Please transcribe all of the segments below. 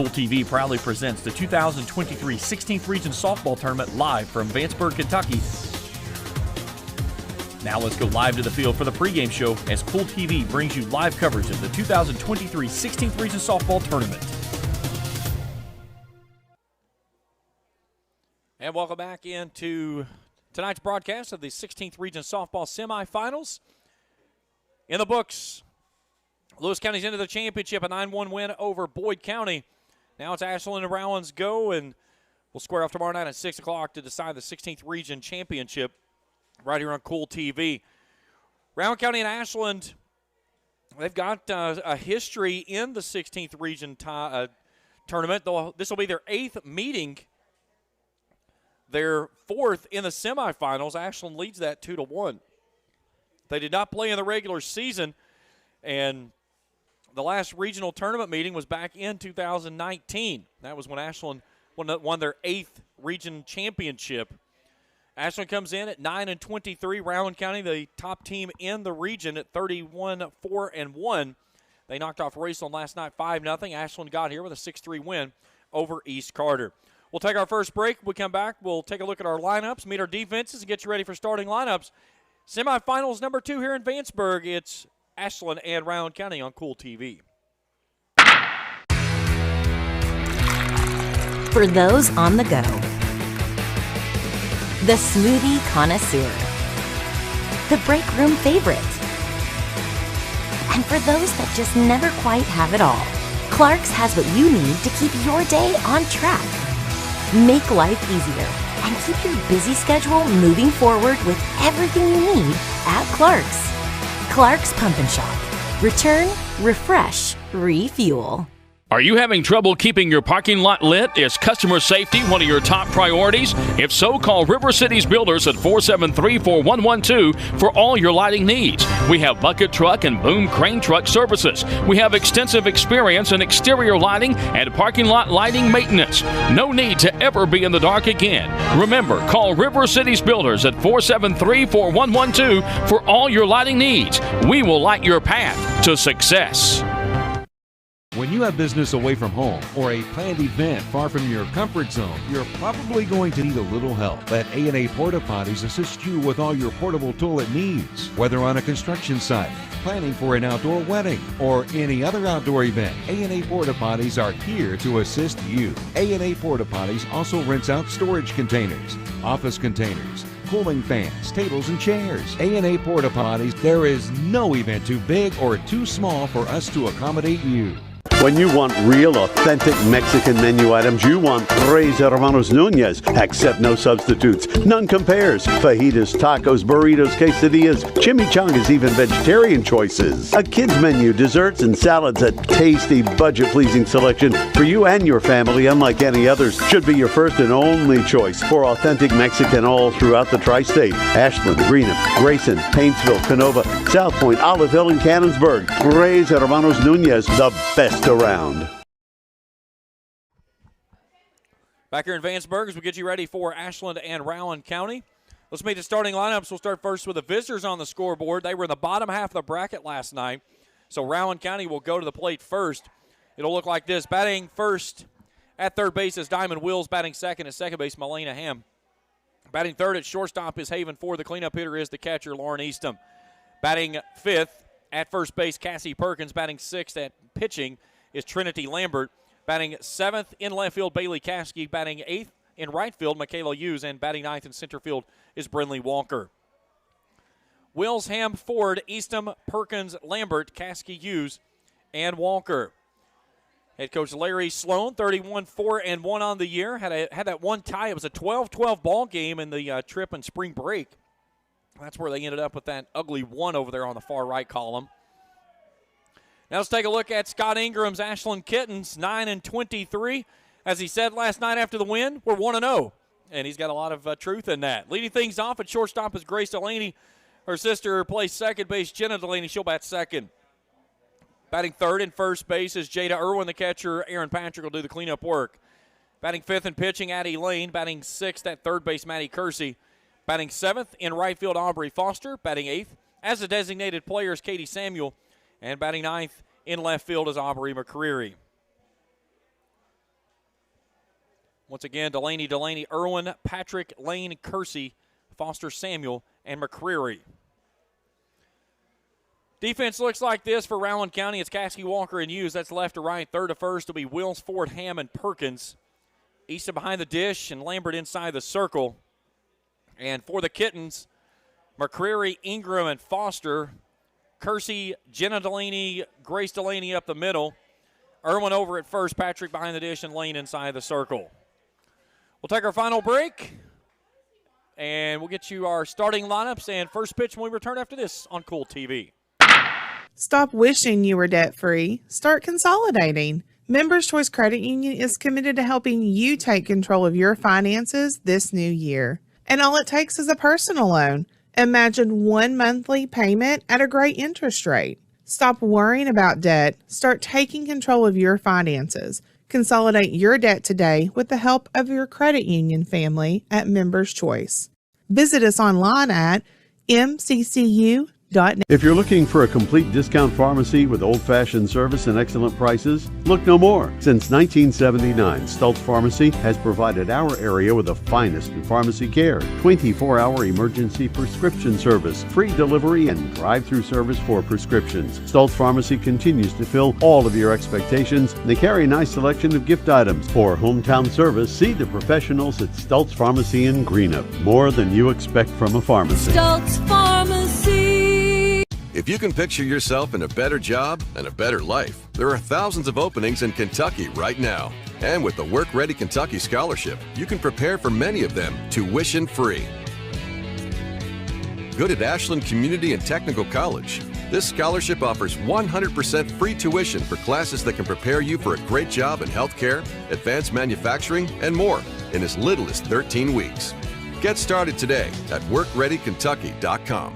TV proudly presents the 2023 16th Region Softball Tournament live from Vanceburg, Kentucky. Now let's go live to the field for the pregame show as Cool TV brings you live coverage of the 2023 16th Region Softball Tournament. And welcome back into tonight's broadcast of the 16th Region Softball Semifinals. In the books, Lewis County's into the championship, a 9-1 win over Boyd County. Now it's Ashland and Rowan's go, and we'll square off tomorrow night at 6 o'clock to decide the 16th Region Championship right here on Cool TV. Rowan County and Ashland, they've got a history in the 16th Region tournament. This will be their 8th meeting. They're 4th in the semifinals. Ashland leads that 2-1. They did not play in the regular season, and the last regional tournament meeting was back in 2019. That was when Ashland won their 8th region championship. Ashland comes in at 9-23. Rowan County, the top team in the region, at 31-4-1. They knocked off Raceland last night 5-0. Ashland got here with a 6-3 win over East Carter. We'll take our first break. When we come back, we'll take a look at our lineups, meet our defenses, and get you ready for starting lineups. Semifinals number 2 here in Vanceburg. It's Ashland and Rowan County on Cool TV. For those on the go, the smoothie connoisseur, the break room favorite, and for those that just never quite have it all, Clark's has what you need to keep your day on track. Make life easier and keep your busy schedule moving forward with everything you need at Clark's. Clark's Pump and Shop. Return, refresh, refuel. Are you having trouble keeping your parking lot lit? Is customer safety one of your top priorities? If so, call River Cities Builders at 473-4112 for all your lighting needs. We have bucket truck and boom crane truck services. We have extensive experience in exterior lighting and parking lot lighting maintenance. No need to ever be in the dark again. Remember, call River Cities Builders at 473-4112 for all your lighting needs. We will light your path to success. When you have business away from home or a planned event far from your comfort zone, you're probably going to need a little help. Let A&A Porta Potties assist you with all your portable toilet needs. Whether on a construction site, planning for an outdoor wedding, or any other outdoor event, A&A Porta Potties are here to assist you. A&A Porta Potties also rents out storage containers, office containers, cooling fans, tables, and chairs. A&A Porta Potties, there is no event too big or too small for us to accommodate you. When you want real, authentic Mexican menu items, you want Tres Hermanos Nunez. Accept no substitutes. None compares. Fajitas, tacos, burritos, quesadillas, chimichangas, even vegetarian choices. A kids menu, desserts and salads, a tasty, budget-pleasing selection for you and your family, unlike any others, should be your first and only choice for authentic Mexican all throughout the tri-state. Ashland, Greenham, Grayson, Paintsville, Canova, South Point, Olive Hill, and Cannonsburg. Tres Hermanos Nunez, the best around. Back here in Vanceburg as we get you ready for Ashland and Rowan County. Let's meet the starting lineups. We'll start first with the visitors on the scoreboard. They were in the bottom half of the bracket last night, so Rowan County will go to the plate first. It'll look like this. Batting first at third base is Diamond Wills. Batting second at second base, Melena Ham. Batting third at shortstop is Haven Ford. The cleanup hitter is the catcher, Lauren Eastham. Batting fifth at first base, Cassie Perkins. Batting sixth at pitching is Trinity Lambert. Batting seventh in left field, Bailey Caskey. Batting eighth in right field, Michaela Hughes. And batting ninth in center field is Brinley Walker. Wills, Ham, Ford, Eastham, Perkins, Lambert, Caskey, Hughes, and Walker. Head coach Larry Sloan, 31-4-1 on the year. Had that one tie. It was a 12-12 ball game in the trip and spring break. That's where they ended up with that ugly one over there on the far right column. Now let's take a look at Scott Ingram's Ashland Kittens, 9-23. As he said last night after the win, we're 1-0. And he's got a lot of truth in that. Leading things off at shortstop is Grace Delaney. Her sister plays second base, Jenna Delaney. She'll bat second. Batting third and first base is Jada Irwin. The catcher, Aaron Patrick, will do the cleanup work. Batting fifth and pitching, Addie Lane. Batting sixth at third base, Maddie Kersey. Batting seventh in right field, Aubrey Foster. Batting eighth as a designated player is Katie Samuel. And batting ninth in left field is Aubrey McCreary. Once again, Delaney, Irwin, Patrick, Lane, Kersey, Foster, Samuel, and McCreary. Defense looks like this for Rowan County. It's Caskey, Walker, and Hughes. That's left to right. Third to first will be Wills, Ford, Hammond, Perkins. Easton behind the dish and Lambert inside the circle. And for the Kittens, McCreary, Ingram, and Foster. Kersey, Jenna Delaney, Grace Delaney up the middle. Irwin over at first, Patrick behind the dish, and Lane inside the circle. We'll take our final break, and we'll get you our starting lineups and first pitch when we return after this on Cool TV. Stop wishing you were debt-free. Start consolidating. Members Choice Credit Union is committed to helping you take control of your finances this new year. And all it takes is a personal loan. Imagine one monthly payment at a great interest rate. Stop worrying about debt. Start taking control of your finances. Consolidate your debt today with the help of your credit union family at Members Choice. Visit us online at mccu.net. If you're looking for a complete discount pharmacy with old-fashioned service and excellent prices, look no more. Since 1979, Stultz Pharmacy has provided our area with the finest in pharmacy care, 24-hour emergency prescription service, free delivery, and drive-through service for prescriptions. Stultz Pharmacy continues to fill all of your expectations. They carry a nice selection of gift items. For hometown service, see the professionals at Stultz Pharmacy in Greenup. More than you expect from a pharmacy. Stultz Pharmacy. If you can picture yourself in a better job and a better life, there are thousands of openings in Kentucky right now. And with the Work Ready Kentucky Scholarship, you can prepare for many of them tuition-free. Good at Ashland Community and Technical College. This scholarship offers 100% free tuition for classes that can prepare you for a great job in healthcare, advanced manufacturing, and more in as little as 13 weeks. Get started today at workreadykentucky.com.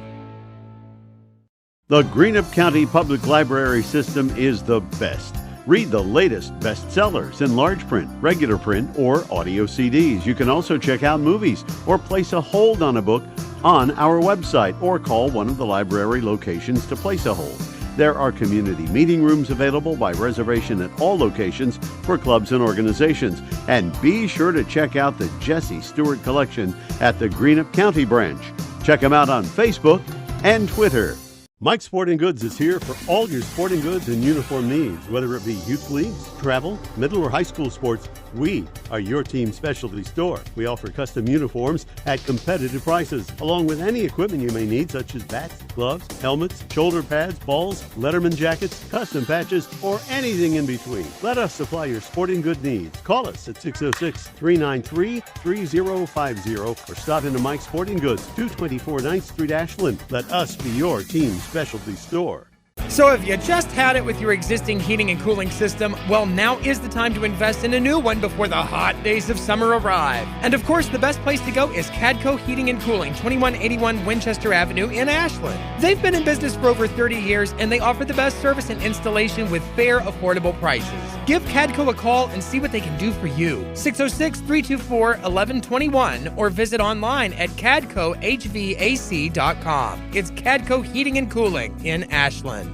The Greenup County Public Library System is the best. Read the latest bestsellers in large print, regular print, or audio CDs. You can also check out movies or place a hold on a book on our website or call one of the library locations to place a hold. There are community meeting rooms available by reservation at all locations for clubs and organizations. And be sure to check out the Jesse Stewart Collection at the Greenup County branch. Check them out on Facebook and Twitter. Mike's Sporting Goods is here for all your sporting goods and uniform needs. Whether it be youth leagues, travel, middle or high school sports, we are your team specialty store. We offer custom uniforms at competitive prices, along with any equipment you may need, such as bats, gloves, helmets, shoulder pads, balls, Letterman jackets, custom patches, or anything in between. Let us supply your sporting good needs. Call us at 606-393-3050 or stop into Mike's Sporting Goods, 224 9th Street, Ashland. Let us be your team specialty store. So if you just had it with your existing heating and cooling system, well, now is the time to invest in a new one before the hot days of summer arrive. And of course, the best place to go is Cadco Heating and Cooling, 2181 Winchester Avenue in Ashland. They've been in business for over 30 years, and they offer the best service and installation with fair, affordable prices. Give Cadco a call and see what they can do for you. 606-324-1121 or visit online at cadcohvac.com. It's Cadco Heating and Cooling in Ashland.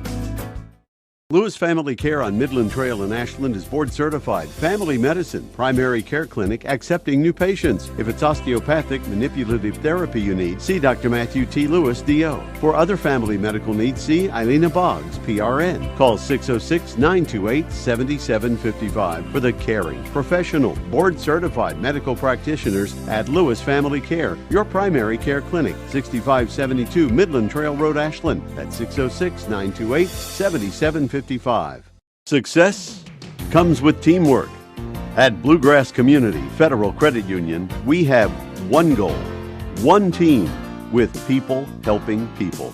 Lewis Family Care on Midland Trail in Ashland is board certified. Family medicine, primary care clinic accepting new patients. If it's osteopathic manipulative therapy you need, see Dr. Matthew T. Lewis, D.O. For other family medical needs, see Eilena Boggs, PRN. Call 606-928-7755 for the caring, professional, board certified medical practitioners at Lewis Family Care, your primary care clinic, 6572 Midland Trail Road, Ashland. That's 606-928-7755. Success comes with teamwork. At Bluegrass Community Federal Credit Union, we have one goal, one team, with people helping people.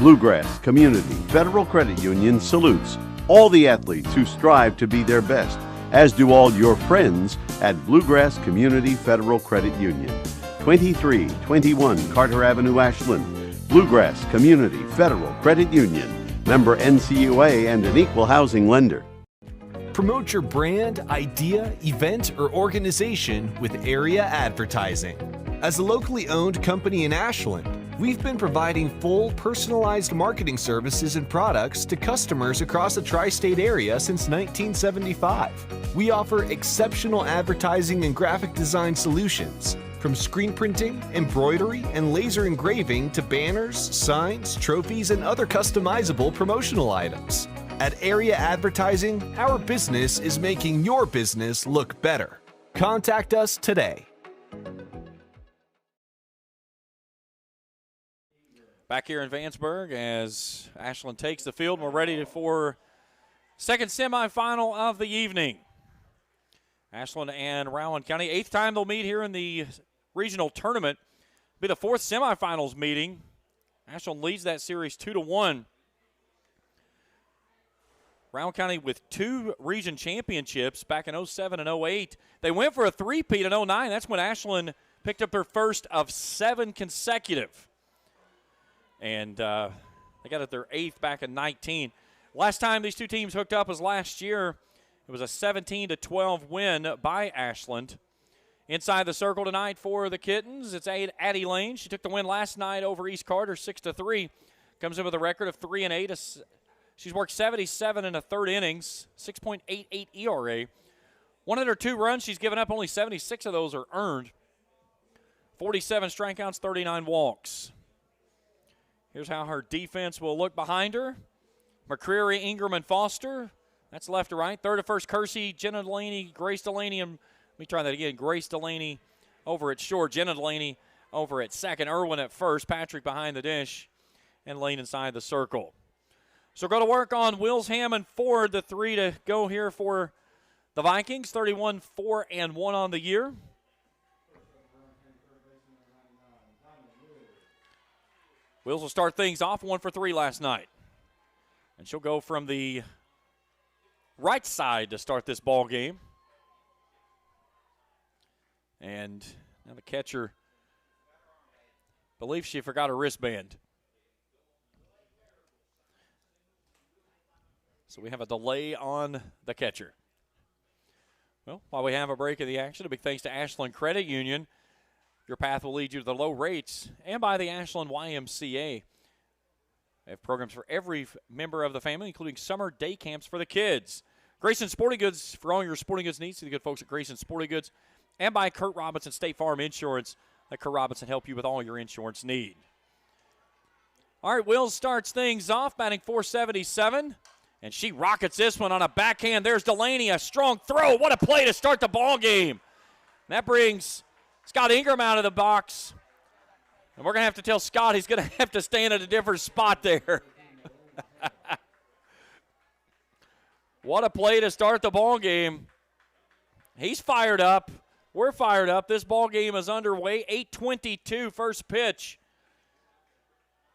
Bluegrass Community Federal Credit Union salutes all the athletes who strive to be their best, as do all your friends at Bluegrass Community Federal Credit Union. 2321 Carter Avenue, Ashland. Bluegrass Community Federal Credit Union. Member NCUA and an equal housing lender. Promote your brand, idea, event, or organization with area advertising. As a locally owned company in Ashland, We've been providing full, personalized marketing services and products to customers across the tri-state area since 1975. We offer exceptional advertising and graphic design solutions, from screen printing, embroidery, and laser engraving to banners, signs, trophies, and other customizable promotional items. At Area Advertising, our business is making your business look better. Contact us today. Back here in Vanceburg as Ashland takes the field. We're ready for second semifinal of the evening. Ashland and Rowan County, 8th time they'll meet here in the regional tournament. It'll be the 4th semifinals meeting. Ashland leads that series 2-1. Rowan County with 2 region championships back in 07 and 08. They went for a three-peat in 09. That's when Ashland picked up their first of 7 consecutive. And they got it their 8th back in 19. Last time these two teams hooked up was last year. It was a 17-12 win by Ashland. Inside the circle tonight for the Kittens, it's Addie Lane. She took the win last night over East Carter, 6-3. Comes in with a record of 3-8. She's worked 77 in the third innings, 6.88 ERA. 102 runs. She's given up only 76 of those are earned. 47 strikeouts, 39 walks. Here's how her defense will look behind her. McCreary, Ingram, and Foster. That's left to right. Third to first, Kersey, Jenna Delaney, Grace Delaney, and let me try that again. Grace Delaney over at short, Jenna Delaney over at second, Irwin at first, Patrick behind the dish, and Lane inside the circle. So go to work on Wills, Hammond, Ford, the 3 to go here for the Vikings. 31-4-1 on the year. Wills will start things off 1 for 3 last night. And she'll go from the right side to start this ball game. And now the catcher believes she forgot her wristband. So we have a delay on the catcher. Well, while we have a break of the action, a big thanks to Ashland Credit Union. Your path will lead you to the low rates, and by the Ashland YMCA. They have programs for every member of the family, including summer day camps for the kids. Grayson Sporting Goods, for all your sporting goods needs, to the good folks at Grayson Sporting Goods. And by Kurt Robinson State Farm Insurance. Let Kurt Robinson help you with all your insurance need. All right, Wills starts things off, batting .477. And she rockets this one on a backhand. There's Delaney, a strong throw. What a play to start the ball game. That brings Scott Ingram out of the box. And we're going to have to tell Scott he's going to have to stand at a different spot there. What a play to start the ball game. He's fired up. We're fired up. This ball game is underway. 8:22 first pitch.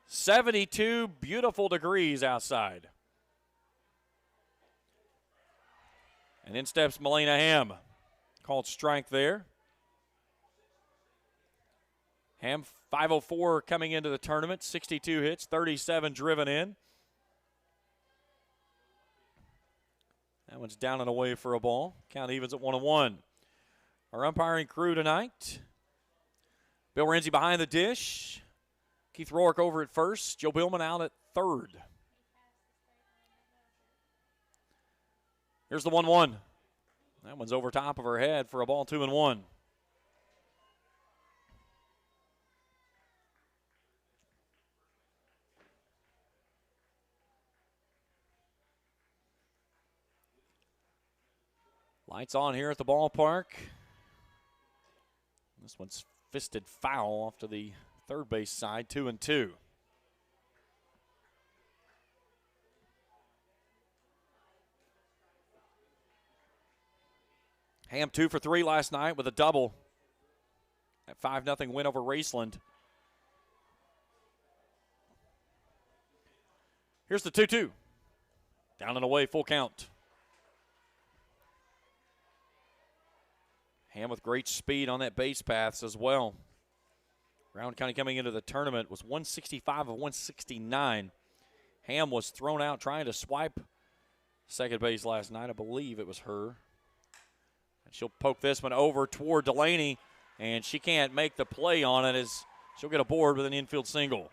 72 beautiful degrees outside. And in steps Melina Ham. Called strike there. Ham, 504 coming into the tournament, 62 hits, 37 driven in. That one's down and away for a ball. Count evens at 1-1. Our umpiring crew tonight. Bill Renzi behind the dish. Keith Rourke over at first. Joe Billman out at third. Here's the 1-1. That one's over top of her head for a ball, 2-1. Lights on here at the ballpark. This one's fisted foul off to the third base side, 2-2. Ham 2 for 3 last night with a double. That 5-0 win over Raceland. Here's the 2-2. Down and away, full count. Ham with great speed on that base paths as well. Rowan County coming into the tournament was 165 of 169. Ham was thrown out trying to swipe second base last night. I believe it was her. And she'll poke this one over toward Delaney, and she can't make the play on it as She'll get a board with an infield single.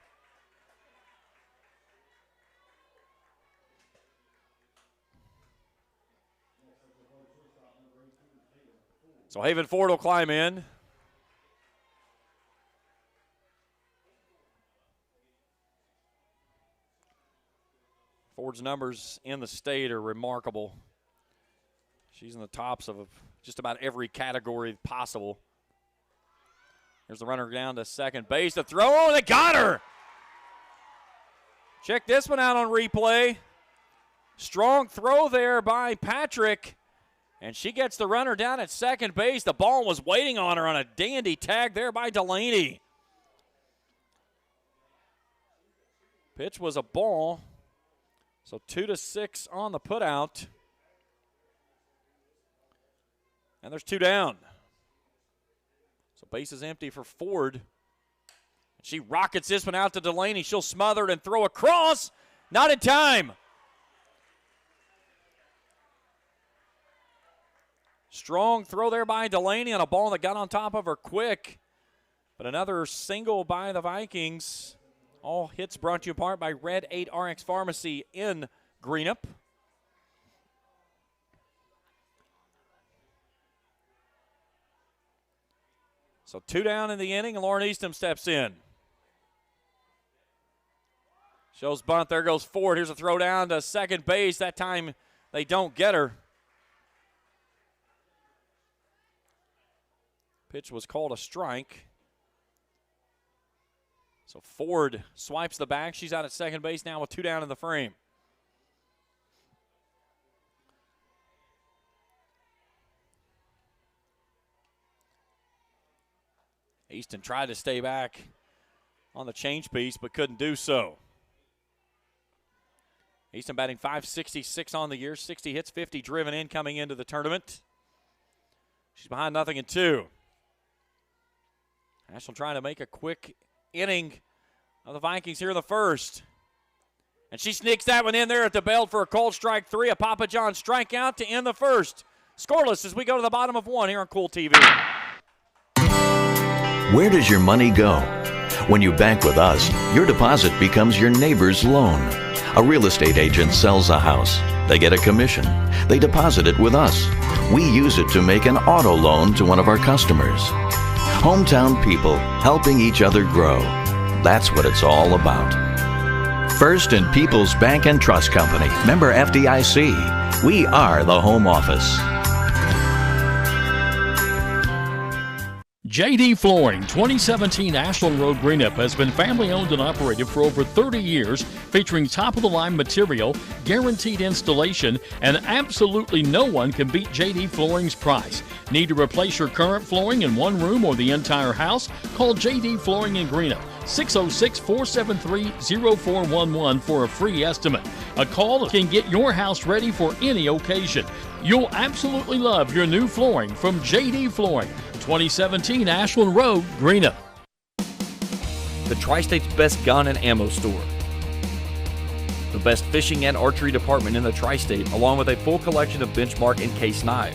So Haven Ford will climb in. Ford's numbers in the state are remarkable. She's in the tops of just about every category possible. There's the runner down to second base. The throw, oh, they got her! Check this one out on replay. Strong throw there by Patrick. And she gets the runner down at second base. The ball was waiting on her on a dandy tag there by Delaney. Pitch was a ball. So 2-6 on the putout. And there's 2 down. So base is empty for Ford. She rockets this one out to Delaney. She'll smother it and throw across. Not in time. Strong throw there by Delaney on a ball that got on top of her quick. But another single by the Vikings. All hits brought to you apart by Red 8 RX Pharmacy in Greenup. So 2 down in the inning, and Lauren Eastham steps in. Shows bunt. There goes Ford. Here's a throw down to second base. That time they don't get her. Pitch was called a strike. So Ford swipes the bag. She's out at second base now with 2 down in the frame. Easton tried to stay back on the change piece, but couldn't do so. Easton batting .566 on the year, 60 hits, 50 driven in coming into the tournament. She's behind 0-2. Ashland trying to make a quick inning of the Vikings here in the first. And she sneaks that one in there at the belt for a called strike 3. A Papa John strikeout to end the first. Scoreless as we go to the bottom of 1 here on Cool TV. Where does your money go? When you bank with us, your deposit becomes your neighbor's loan. A real estate agent sells a house. They get a commission. They deposit it with us. We use it to make an auto loan to one of our customers. Hometown people helping each other grow. That's what it's all about. First and People's Bank and Trust Company. Member FDIC. We are the home office. JD Flooring, 2017 Ashland Road, Greenup, has been family owned and operated for over 30 years, featuring top-of-the-line material, guaranteed installation, and absolutely no one can beat JD Flooring's price. Need to replace your current flooring in one room or the entire house? Call JD Flooring in Greenup, 606-473-0411 for a free estimate. A call can get your house ready for any occasion. You'll absolutely love your new flooring from JD Flooring, 2017 Ashland Road, Greenup. The Tri-State's best gun and ammo store. The best fishing and archery department in the Tri-State, along with a full collection of Benchmark and Case knives.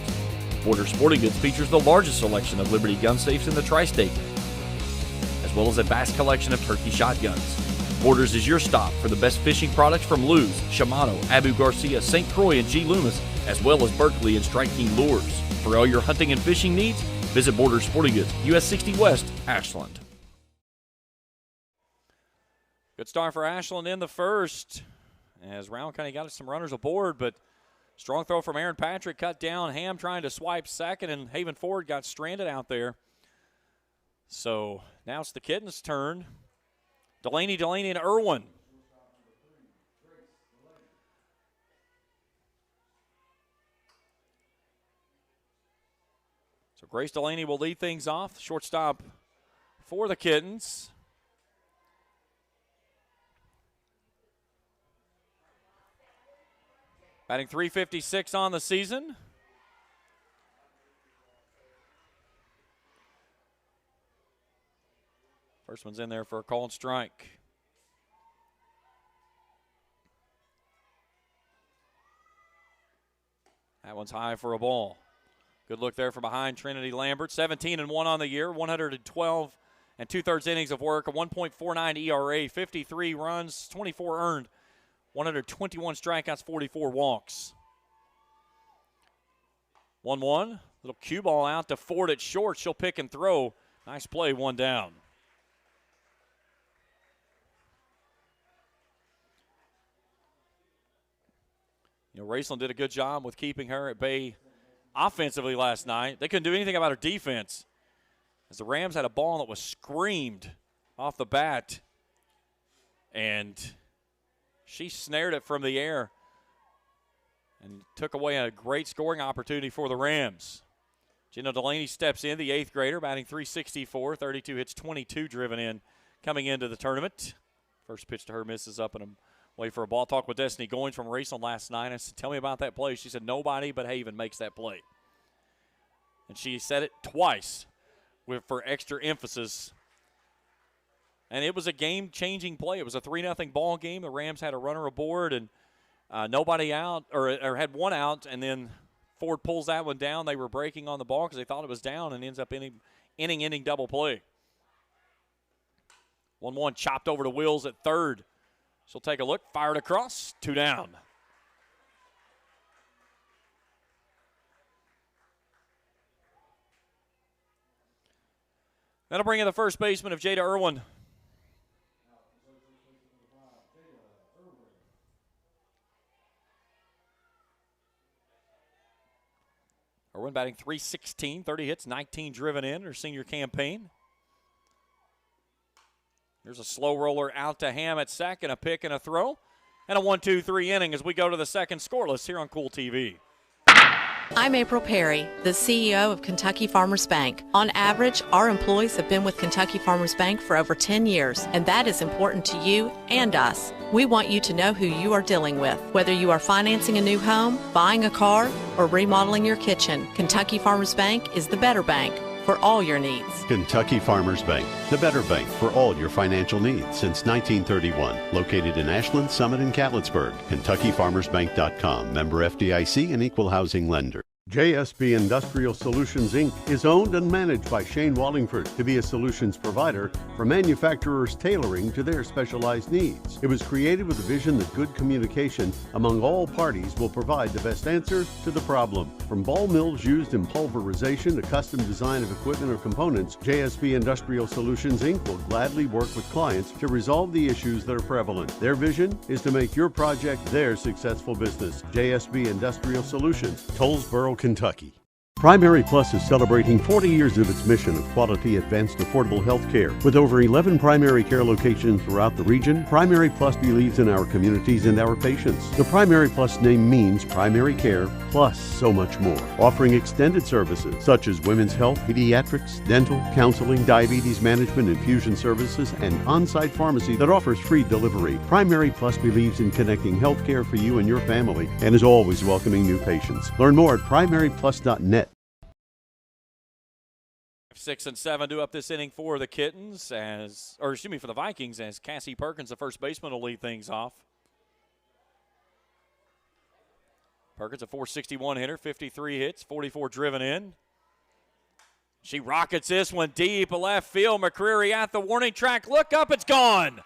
Borders Sporting Goods features the largest selection of Liberty gun safes in the Tri-State, as well as a vast collection of turkey shotguns. Borders is your stop for the best fishing products from Lew's, Shimano, Abu Garcia, St. Croix, and G. Loomis, as well as Berkeley and Strike King lures. For all your hunting and fishing needs, visit Borders Sporting Goods, US 60 West, Ashland. Good start for Ashland in the first, as Rowan County got some runners aboard, but strong throw from Aaron Patrick, cut down. Ham trying to swipe second, and Haven Ford got stranded out there. So now it's the Kittens' turn. Delaney, and Irwin. So Grace Delaney will lead things off. Shortstop for the Kittens. Batting .356 on the season. First one's in there for a called strike. That one's high for a ball. Good look there from behind Trinity Lambert. 17-1 on the year, 112 and 2/3 innings of work, a 1.49 ERA, 53 runs, 24 earned, 121 strikeouts, 44 walks. 1-1. Little cue ball out to Ford at short. She'll pick and throw. Nice play, one down. Raceland did a good job with keeping her at bay offensively last night. They couldn't do anything about her defense, as the Rams had a ball that was screamed off the bat, and she snared it from the air and took away a great scoring opportunity for the Rams. Gina Delaney steps in, the 8th grader, batting .364, 32 hits, 22 driven in coming into the tournament. First pitch to her misses up and away for a ball. Talk with Destiny Goins from Raceland last night. I said, tell me about that play. She said, nobody but Haven makes that play. And she said it twice for extra emphasis. And it was a game-changing play. It was a 3-0 ball game. The Rams had a runner aboard and nobody out, or had one out, and then Ford pulls that one down. They were breaking on the ball because they thought it was down, and ends up inning double play. 1-1 chopped over to Wills at third. She'll take a look, fired across, 2 down. That'll bring in the first baseman of Jada Irwin. Irwin batting .316, 30 hits, 19 driven in her senior campaign. Here's a slow roller out to Ham at second, a pick and a throw, and a 1-2-3 inning as we go to the second scoreless here on Cool TV. I'm April Perry, the CEO of Kentucky Farmers Bank. On average, our employees have been with Kentucky Farmers Bank for over 10 years, and that is important to you and us. We want you to know who you are dealing with. Whether you are financing a new home, buying a car, or remodeling your kitchen, Kentucky Farmers Bank is the better bank for all your needs. Kentucky Farmers Bank, the better bank for all your financial needs since 1931. Located in Ashland, Summit, and Catlettsburg. KentuckyFarmersBank.com. Member FDIC and equal housing lender. JSB Industrial Solutions, Inc. is owned and managed by Shane Wallingford to be a solutions provider for manufacturers tailoring to their specialized needs. It was created with a vision that good communication among all parties will provide the best answer to the problem. From ball mills used in pulverization to custom design of equipment or components, JSB Industrial Solutions, Inc. will gladly work with clients to resolve the issues that are prevalent. Their vision is to make your project their successful business. JSB Industrial Solutions, Tollsboro, Kentucky. Primary Plus is celebrating 40 years of its mission of quality, advanced, affordable health care. With over 11 primary care locations throughout the region, Primary Plus believes in our communities and our patients. The Primary Plus name means primary care plus so much more. Offering extended services such as women's health, pediatrics, dental, counseling, diabetes management, infusion services, and on-site pharmacy that offers free delivery. Primary Plus believes in connecting health care for you and your family and is always welcoming new patients. Learn more at primaryplus.net. 6 and 7 due up this inning for the Kittens, for the Vikings, as Cassie Perkins, the first baseman, will lead things off. Perkins, a .461 hitter, 53 hits, 44 driven in. She rockets this one deep left field. McCreary at the warning track. Look up, it's gone.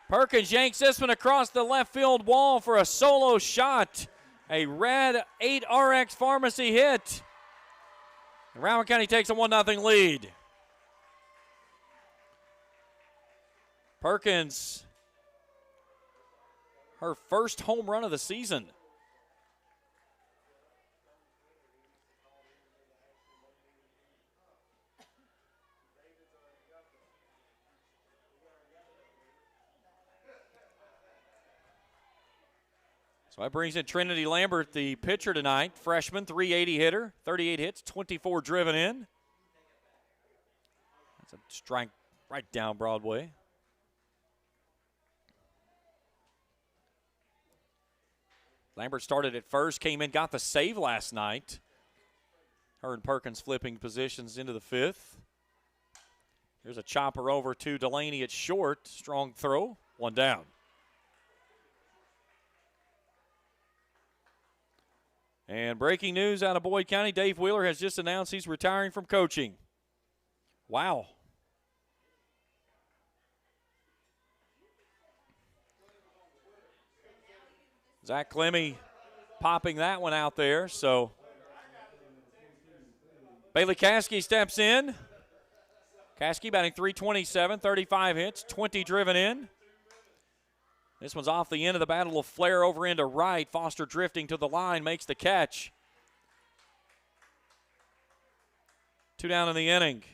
Perkins yanks this one across the left field wall for a solo shot. A red 8RX Pharmacy hit. And Rowan County takes a 1-0 lead. Perkins, her first home run of the season. So that brings in Trinity Lambert, the pitcher tonight. Freshman, .380 hitter, 38 hits, 24 driven in. That's a strike right down Broadway. Lambert started at first, came in, got the save last night. Her and Perkins flipping positions into the fifth. Here's a chopper over to Delaney at short. Strong throw, one down. And breaking news out of Boyd County, Dave Wheeler has just announced he's retiring from coaching. Wow. Zach Clemmy popping that one out there. So Bailey Caskey steps in. Caskey batting .327, 35 hits, 20 driven in. This one's off the end of the bat, a little flare over into right. Foster drifting to the line, makes the catch. 2 down in the inning.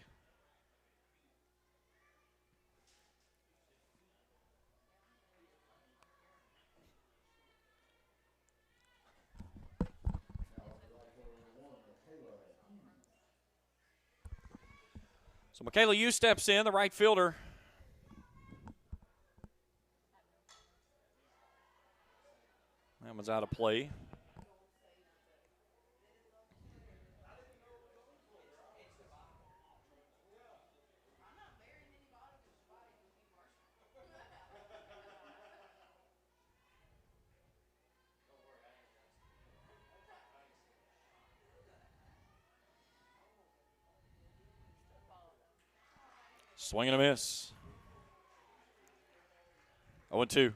So Michaela Yu steps in, the right fielder. That one's out of play. Swing and a miss. 0-2.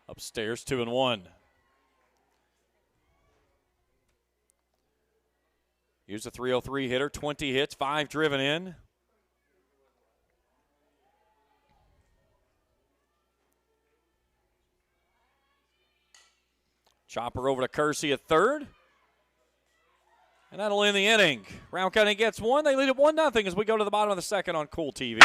Upstairs, 2-1. Here's a .303 hitter, 20 hits, 5 driven in. Chopper over to Kersey at third. And that'll end the inning. Rowan County gets one. They lead it 1-0 as we go to the bottom of the second on Cool TV.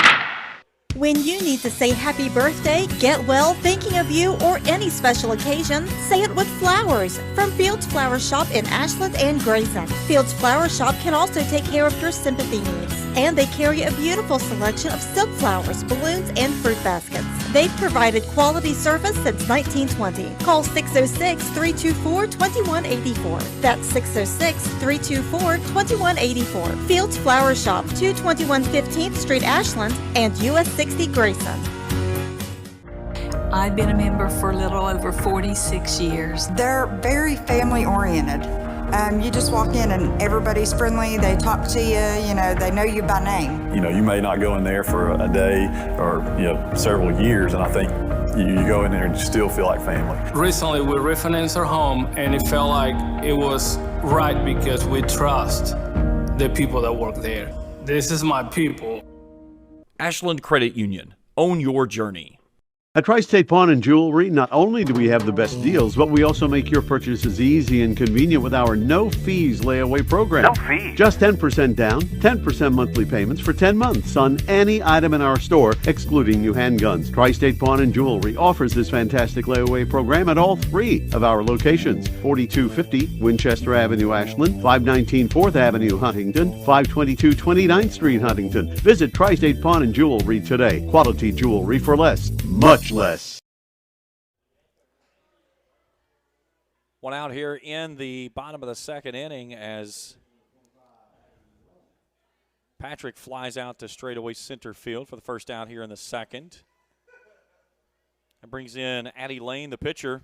When you need to say happy birthday, get well, thinking of you, or any special occasion, say it with flowers from Fields Flower Shop in Ashland and Grayson. Fields Flower Shop can also take care of your sympathy needs. And they carry a beautiful selection of silk flowers, balloons, and fruit baskets. They've provided quality service since 1920. Call 606-324-2184. That's 606-324-2184. Fields Flower Shop, 221 15th Street, Ashland, and US 60 Grayson. I've been a member for a little over 46 years. They're very family-oriented. You just walk in and everybody's friendly. They talk to you, they know you by name. You may not go in there for a day or, several years, and I think you go in there and you still feel like family. Recently, we refinanced our home, and it felt like it was right because we trust the people that work there. This is my people. Ashland Credit Union. Own your journey. At Tri-State Pawn and Jewelry, not only do we have the best deals, but we also make your purchases easy and convenient with our no-fees layaway program. No fees? Just 10% down, 10% monthly payments for 10 months on any item in our store, excluding new handguns. Tri-State Pawn and Jewelry offers this fantastic layaway program at all 3 of our locations: 4250 Winchester Avenue, Ashland, 519 4th Avenue, Huntington, 522 29th Street, Huntington. Visit Tri-State Pawn and Jewelry today. Quality jewelry for less. Much less. One out here in the bottom of the second inning as Patrick flies out to straightaway center field for the first out here in the second. And brings in Addie Lane, the pitcher.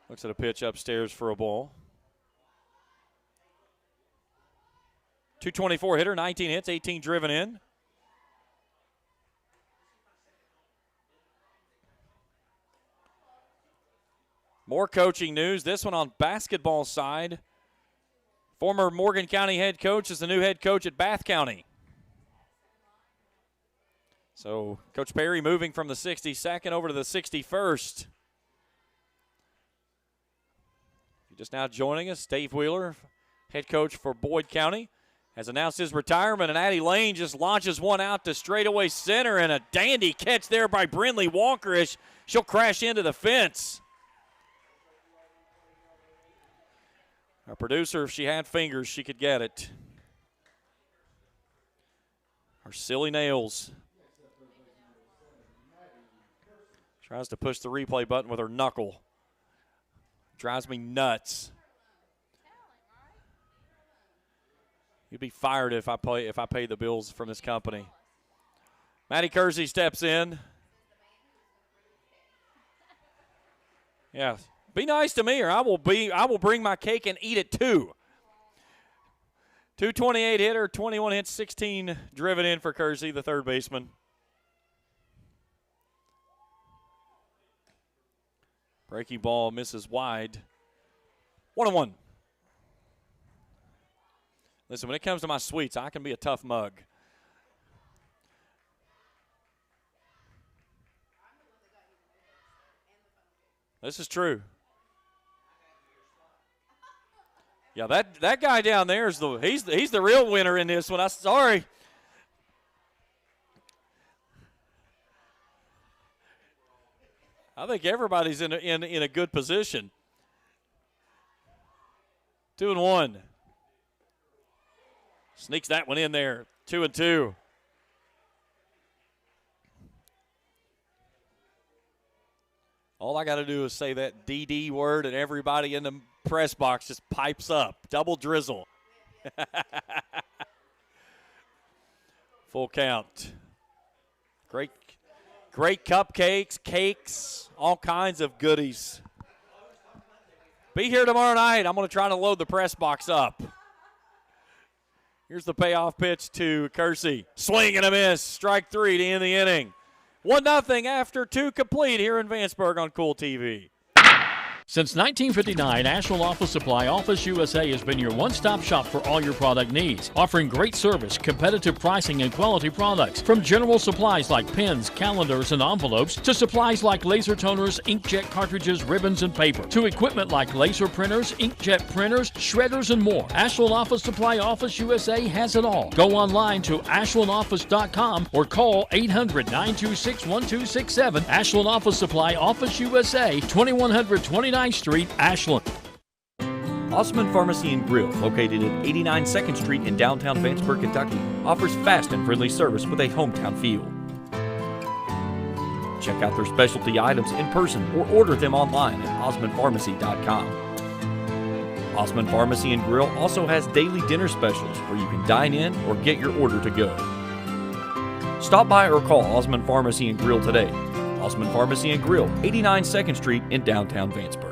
Looks at a pitch upstairs for a ball. .224 hitter, 19 hits, 18 driven in. More coaching news, this one on basketball side. Former Morgan County head coach is the new head coach at Bath County. So Coach Perry moving from the 62nd over to the 61st. Just now joining us, Dave Wheeler, head coach for Boyd County, has announced his retirement, and Addie Lane just launches one out to straightaway center, and a dandy catch there by Brindley Walker as she'll crash into the fence. Our producer, if she had fingers, she could get it. Her silly nails. Tries to push the replay button with her knuckle. Drives me nuts. You'd be fired if I paid the bills from this company. Maddie Kersey steps in. Yeah, be nice to me, or I will bring my cake and eat it too. 228 hitter, 21 hits, 16 driven in for Kersey, the third baseman. Breaking ball misses wide. 1-1. Listen, when it comes to my sweets, I can be a tough mug. This is true. Yeah, that guy down there is he's the real winner in this one. I'm sorry. I think everybody's in a good position. 2-1. Sneaks that one in there. 2-2. All I got to do is say that DD word, and everybody in the press box just pipes up. Double drizzle. Full count. Great cupcakes, cakes, all kinds of goodies. Be here tomorrow night. I'm going to try to load the press box up. Here's the payoff pitch to Kersey. Swing and a miss. Strike three to end the inning. 1-0 after 2 complete here in Vanceburg on Cool TV. Since 1959, Ashland Office Supply Office USA has been your one-stop shop for all your product needs, offering great service, competitive pricing, and quality products. From general supplies like pens, calendars, and envelopes, to supplies like laser toners, inkjet cartridges, ribbons, and paper, to equipment like laser printers, inkjet printers, shredders, and more. Ashland Office Supply Office USA has it all. Go online to ashlandoffice.com or call 800-926-1267. Ashland Office Supply Office USA, 2129 Street, Ashland. Osmond Pharmacy and Grill, located at 89 2nd Street in downtown Vanceburg, Kentucky, offers fast and friendly service with a hometown feel. Check out their specialty items in person or order them online at osmondpharmacy.com. Osmond Pharmacy and Grill also has daily dinner specials where you can dine in or get your order to go. Stop by or call Osmond Pharmacy and Grill today. Osmond Pharmacy and Grill, 89 2nd Street in downtown Vanceburg.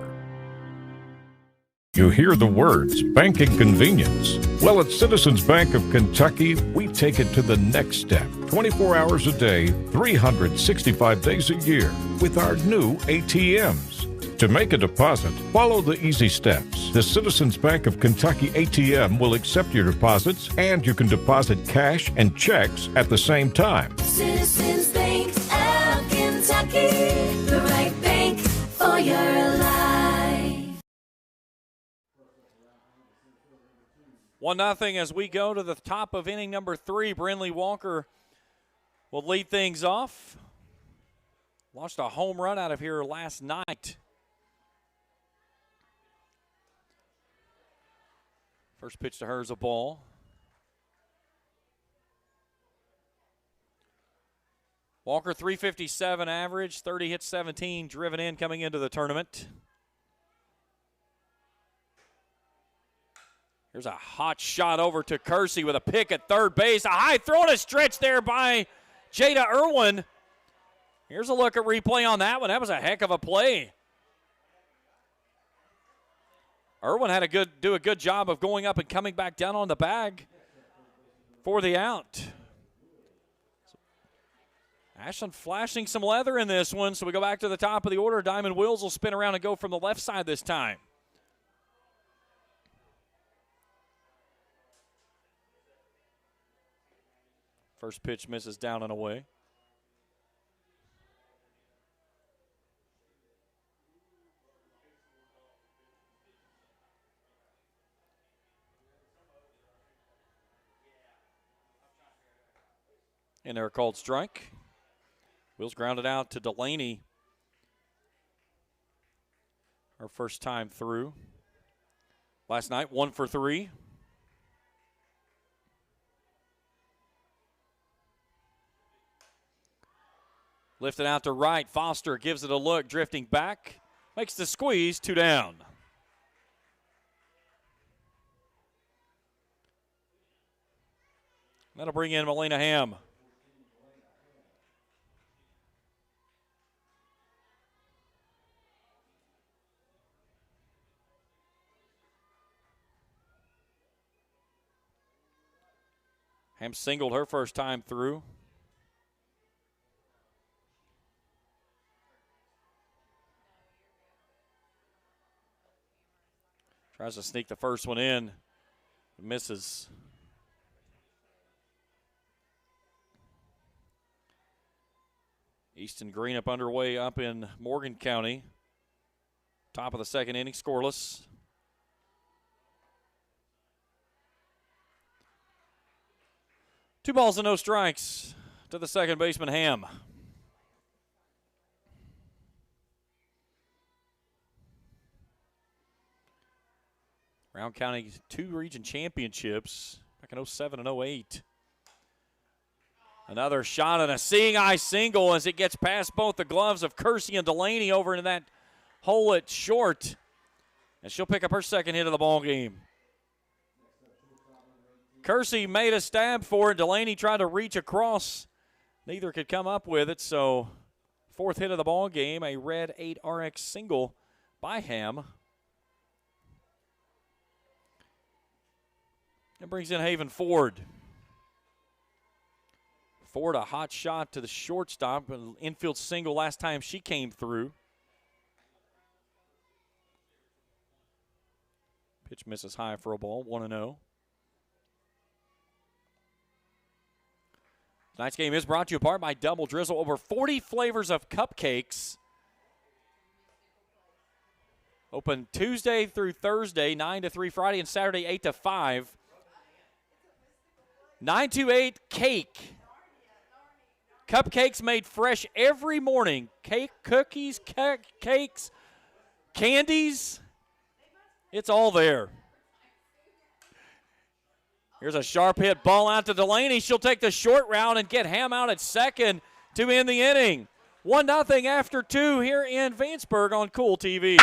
You hear the words banking convenience. Well, at Citizens Bank of Kentucky, we take it to the next step. 24 hours a day, 365 days a year with our new ATMs. To make a deposit, follow the easy steps. The Citizens Bank of Kentucky ATM will accept your deposits, and you can deposit cash and checks at the same time. Citizens Bank of Kentucky, the right bank for your life. 1-0 as we go to the top of inning number 3. Brinley Walker will lead things off. Launched a home run out of here last night. First pitch to her is a ball. Walker, 357 average, 30 hits, 17 driven in coming into the tournament. Here's a hot shot over to Kersey with a pick at third base. A high throw and a stretch there by Jada Irwin. Here's a look at replay on that one. That was a heck of a play. Irwin had do a good job of going up and coming back down on the bag for the out. Ashland flashing some leather in this one, so we go back to the top of the order. Diamond Wills will spin around and go from the left side this time. First pitch misses down and away. And they're called strike. Wills grounded out to Delaney. Her first time through. Last night, 1 for 3. Lifted out to right. Foster gives it a look, drifting back. Makes the squeeze, 2 down. That'll bring in Melina Ham. Ham singled her first time through. Tries to sneak the first one in. Misses. Easton Green up underway up in Morgan County. Top of the second inning, scoreless. Two balls and no strikes to the second baseman, Ham. Rowan County 2 region championships back in 07 and 08. Another shot and a seeing eye single as it gets past both the gloves of Kersey and Delaney over into that hole at short. And she'll pick up her second hit of the ball game. Kersey made a stab for it. Delaney tried to reach across. Neither could come up with it, so fourth hit of the ball game, a red 8 RX single by Ham. That brings in Haven Ford. Ford, a hot shot to the shortstop, an infield single last time she came through. Pitch misses high for a ball, 1-0. Tonight's game is brought to you in part by Double Drizzle. Over 40 flavors of cupcakes. Open Tuesday through Thursday, 9 to 3 Friday, and Saturday, 8 to 5. 928 Cake. Cupcakes made fresh every morning. Cake, cookies, cakes, candies. It's all there. Here's a sharp hit ball out to Delaney. She'll take the short round and get Ham out at second to end the inning. 1-0 after 2 here in Vanceburg on Cool TV.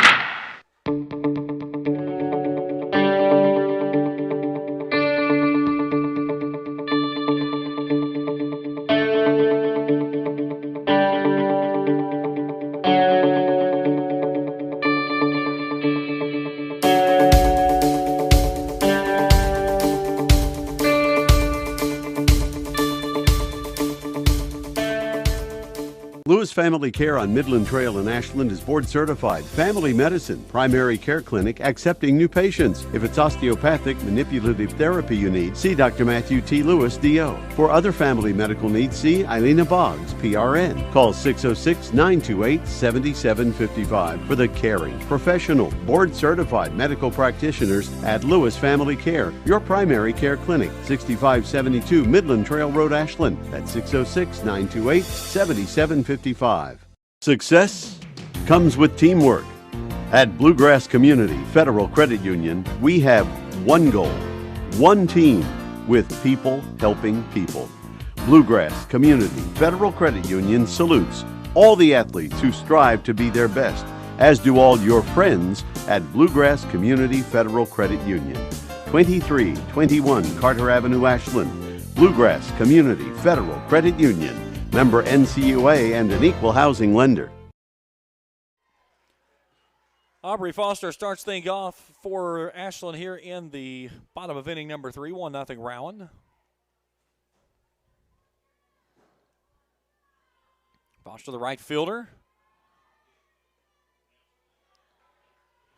Lewis Family Care on Midland Trail in Ashland is board certified. Family medicine, primary care clinic accepting new patients. If it's osteopathic, manipulative therapy you need, see Dr. Matthew T. Lewis, D.O. For other family medical needs, see Eilena Boggs, PRN. Call 606-928-7755 for the caring, professional, board certified medical practitioners at Lewis Family Care, your primary care clinic, 6572 Midland Trail Road, Ashland. That's 606-928-7755. Success comes with teamwork. At Bluegrass Community Federal Credit Union, we have one goal, one team, with people helping people. Bluegrass Community Federal Credit Union salutes all the athletes who strive to be their best, as do all your friends at Bluegrass Community Federal Credit Union. 2321 Carter Avenue, Ashland. Bluegrass Community Federal Credit Union. Member NCUA and an equal housing lender. Aubrey Foster starts things off for Ashland here in the bottom of inning number 3, 1-0 Rowan. Foster, the right fielder.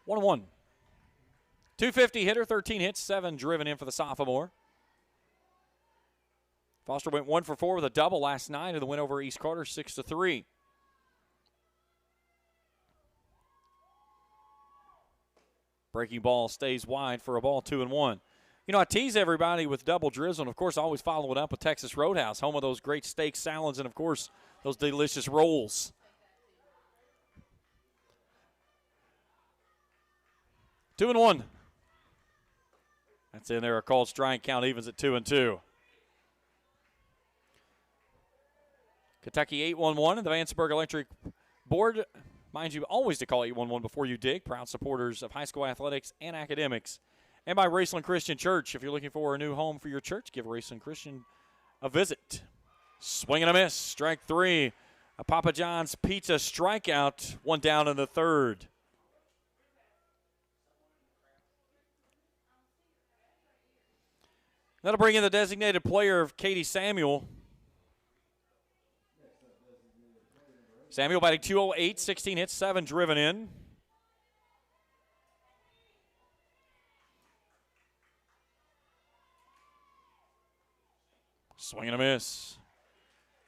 1-1. 250 hitter, 13 hits, 7 driven in for the sophomore. Foster went 1 for 4 with a double last night in the win over East Carter, 6-3. Breaking ball stays wide for a ball, 2-1. You know, I tease everybody with Double Drizzle, and of course, I always follow it up with Texas Roadhouse, home of those great steak salads and, of course, those delicious rolls. 2-1. That's in there. A called strike, count evens at 2-2. Kentucky 8-1-1 and the Vanceburg Electric Board. Mind you, always to call 811 before you dig. Proud supporters of high school athletics and academics. And by Raceland Christian Church. If you're looking for a new home for your church, give Raceland Christian a visit. Swing and a miss. Strike 3. A Papa John's Pizza strikeout. 1 down in the third. That'll bring in the designated player of Katie Samuel. Samuel batting .208, 16 hits, 7 driven in. Swing and a miss.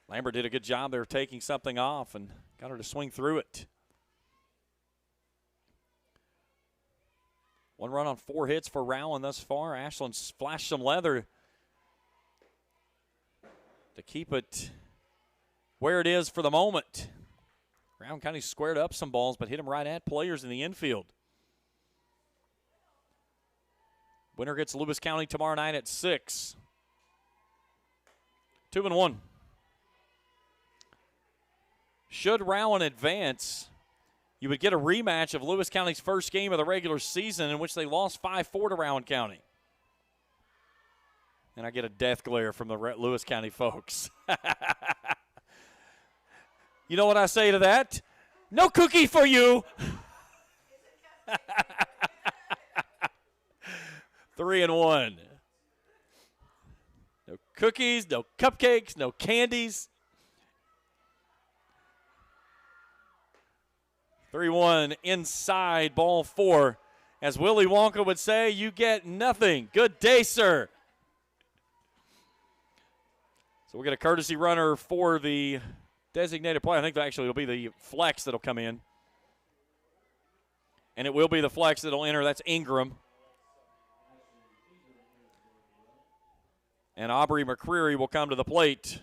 Lambert did a good job there taking something off and got her to swing through it. 1 run on 4 hits for Rowan thus far. Ashland's flashed some leather to keep it where it is for the moment. Rowan County squared up some balls, but hit them right at players in the infield. Winner gets Lewis County tomorrow night at 6. 2-1. Should Rowan advance, you would get a rematch of Lewis County's first game of the regular season in which they lost 5-4 to Rowan County. And I get a death glare from the Lewis County folks. You know what I say to that? No cookie for you. 3-1. No cookies, no cupcakes, no candies. 3-1 inside ball 4. As Willy Wonka would say, you get nothing. Good day, sir. So we'll get a courtesy runner for the designated player. I think actually it'll be the flex that'll come in. And it will be the flex that'll enter. That's Ingram. And Aubrey McCreary will come to the plate.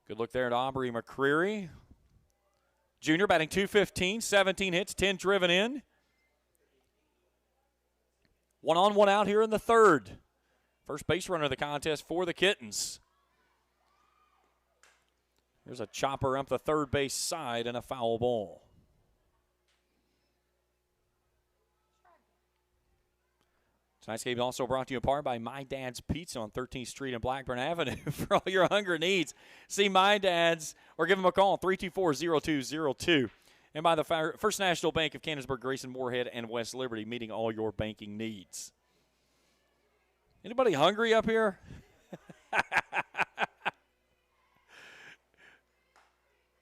Good look there at Aubrey McCreary. Junior batting .215, 17 hits, 10 driven in. 1 on, 1 out here in the third. First base runner of the contest for the Kittens. There's a chopper up the third base side and a foul ball. Tonight's game is also brought to you in part by My Dad's Pizza on 13th Street and Blackburn Avenue. For all your hunger needs, see My Dad's or give them a call, 324-0202. And by the First National Bank of Canonsburg, Grayson, Moorhead, and West Liberty, meeting all your banking needs. Anybody hungry up here?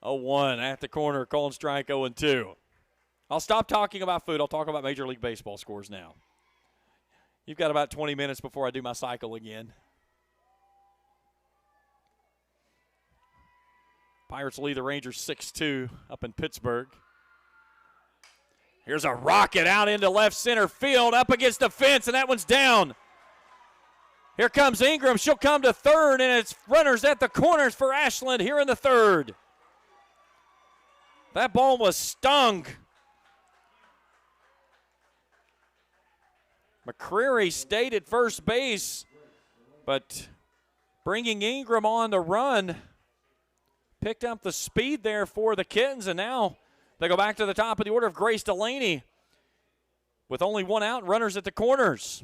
0-1 at the corner, called strike 0-2. I'll stop talking about food. I'll talk about Major League Baseball scores now. You've got about 20 minutes before I do my cycle again. Pirates lead the Rangers 6-2 up in Pittsburgh. Here's a rocket out into left center field, up against the fence, and that one's down. Here comes Ingram. She'll come to third, and it's runners at the corners for Ashland here in the third. That ball was stung. McCreary stayed at first base, but bringing Ingram on the run picked up the speed there for the Kittens, and now they go back to the top of the order of Grace Delaney with only 1 out, runners at the corners.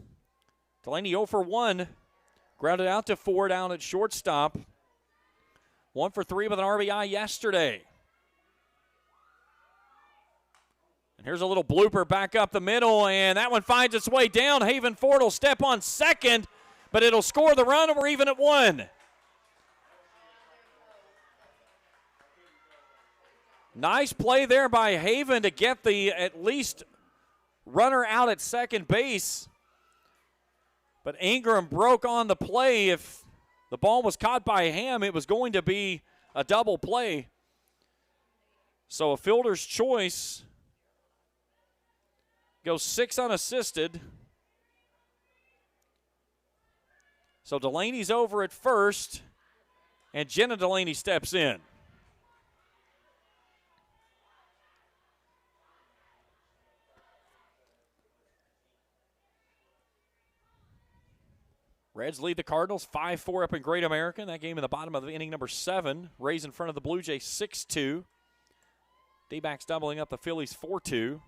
Delaney 0 for 1, grounded out to 4 down at shortstop. 1 for 3 with an RBI yesterday. And here's a little blooper back up the middle, and that one finds its way down. Haven Ford will step on second, but it'll score the run, and we're even at 1. Nice play there by Haven to get the at least runner out at second base. But Ingram broke on the play. If the ball was caught by him, it was going to be a double play. So a fielder's choice goes 6 unassisted. So Delaney's over at first, and Jenna Delaney steps in. Reds lead the Cardinals 5-4 up in Great American. That game in the bottom of the inning number 7. Rays in front of the Blue Jays 6-2. D-backs doubling up the Phillies 4-2.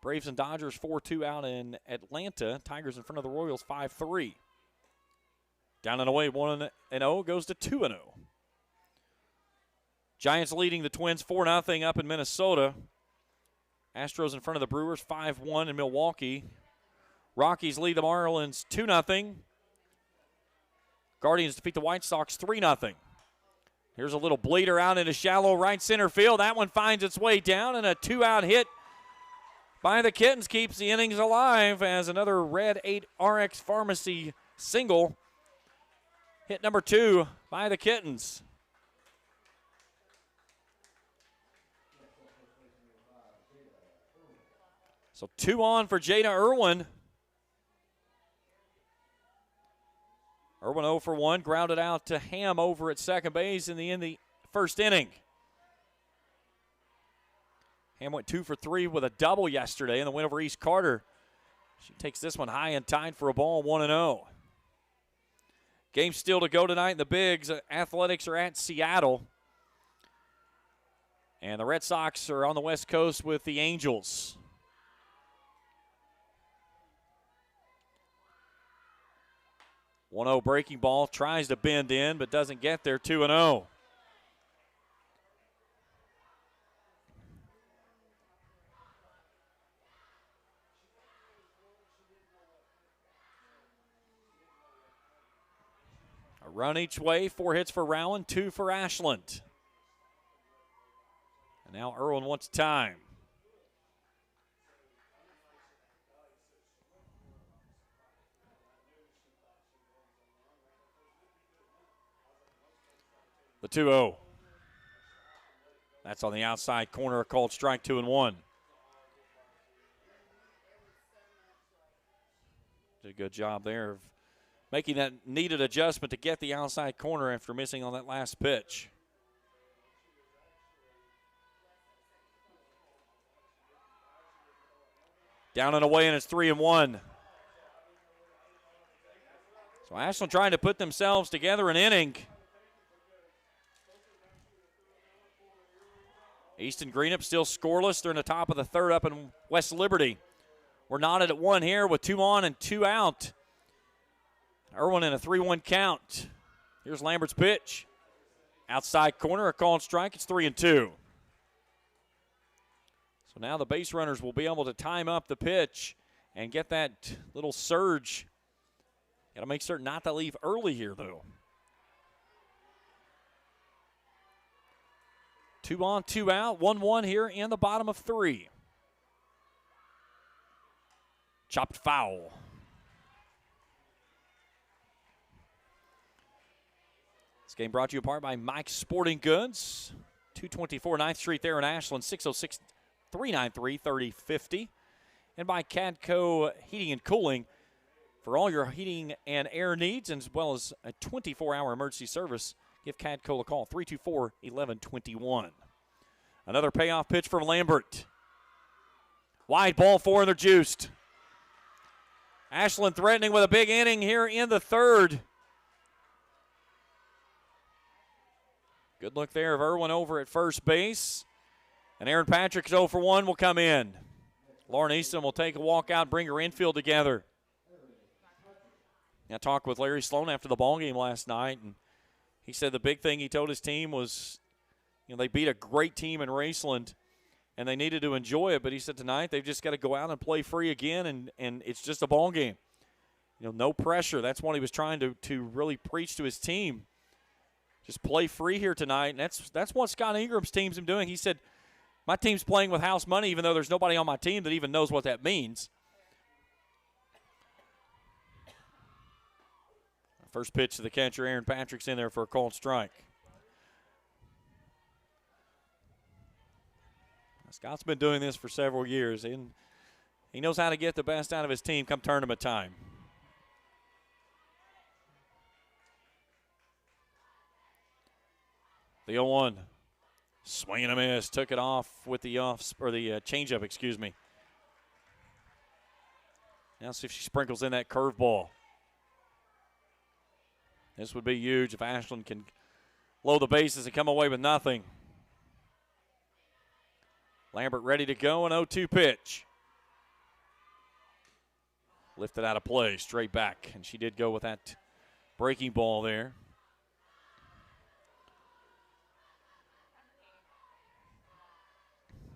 Braves and Dodgers 4-2 out in Atlanta. Tigers in front of the Royals 5-3. Down and away 1-0 goes to 2-0. Giants leading the Twins 4-0 up in Minnesota. Astros in front of the Brewers 5-1 in Milwaukee. Rockies lead the Marlins 2-0. Guardians defeat the White Sox 3-0. Here's a little bleeder out into shallow right center field. That one finds its way down, and a 2-out hit by the Kittens keeps the innings alive as another Red 8 RX Pharmacy single. Hit number 2 by the Kittens. So 2 on for Jada Irwin. Irwin 0 for 1, grounded out to Ham over at second base in the first inning. Ham went 2 for 3 with a double yesterday in the win over East Carter. She takes this one high and tied for a ball, 1-0. Game still to go tonight in the Bigs. Athletics are at Seattle. And the Red Sox are on the West Coast with the Angels. One-0 breaking ball, tries to bend in, but doesn't get there, 2-0. A run each way, 4 hits for Rowan, 2 for Ashland. And now Irwin wants time. The 2-0. That's on the outside corner, a called strike, 2-1. Did a good job there of making that needed adjustment to get the outside corner after missing on that last pitch. Down and away, and it's 3-1. So Ashland trying to put themselves together an inning. Easton Greenup still scoreless. They're in the top of the third up in West Liberty. We're knotted at 1 here with 2 on and 2 out. Irwin in a 3-1 count. Here's Lambert's pitch. Outside corner, a called strike. It's 3-2. So now the base runners will be able to time up the pitch and get that little surge. Got to make certain not to leave early here, though. 2 on, 2 out, 1-1 here in the bottom of 3. Chopped foul. This game brought to you apart by Mike's Sporting Goods. 224 9th Street there in Ashland, 606-393-3050. And by Cadco Heating and Cooling for all your heating and air needs, as well as a 24-hour emergency service. Give Cadco a call, 324-1121. Another payoff pitch from Lambert. Wide ball 4, and they're juiced. Ashland threatening with a big inning here in the third. Good look there of Irwin over at first base. And Aaron Patrick's 0 for 1 will come in. Lauren Easton will take a walk out, bring her infield together. I talked with Larry Sloan after the ballgame last night, and he said the big thing he told his team was, they beat a great team in Raceland, and they needed to enjoy it. But he said tonight they've just got to go out and play free again, and it's just a ball game. No pressure. That's what he was trying to really preach to his team. Just play free here tonight, and that's what Scott Ingram's team's been doing. He said, my team's playing with house money, even though there's nobody on my team that even knows what that means. First pitch to the catcher, Aaron Patrick's in there for a called strike. Scott's been doing this for several years, and he knows how to get the best out of his team come tournament time. The 0-1. Swing and a miss. Took it off with the changeup, excuse me. Now see if she sprinkles in that curveball. This would be huge if Ashland can load the bases and come away with nothing. Lambert ready to go, an 0-2 pitch. Lifted out of play, straight back, and she did go with that breaking ball there.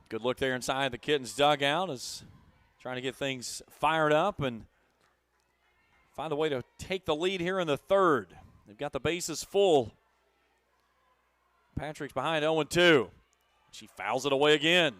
Good look there inside the Kittens dugout as trying to get things fired up and find a way to take the lead here in the third. They've got the bases full. Patrick's behind 0-2. She fouls it away again.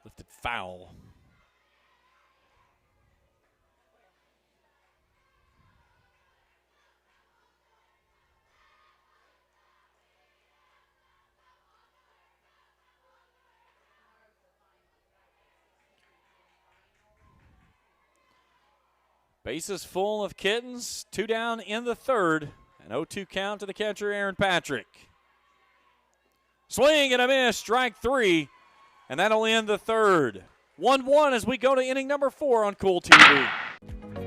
Lifted foul. Bases full of Kittens, 2 down in the third. An 0-2 count to the catcher, Aaron Patrick. Swing and a miss, strike 3, and that'll end the third. 1-1 as we go to inning number 4 on Cool TV.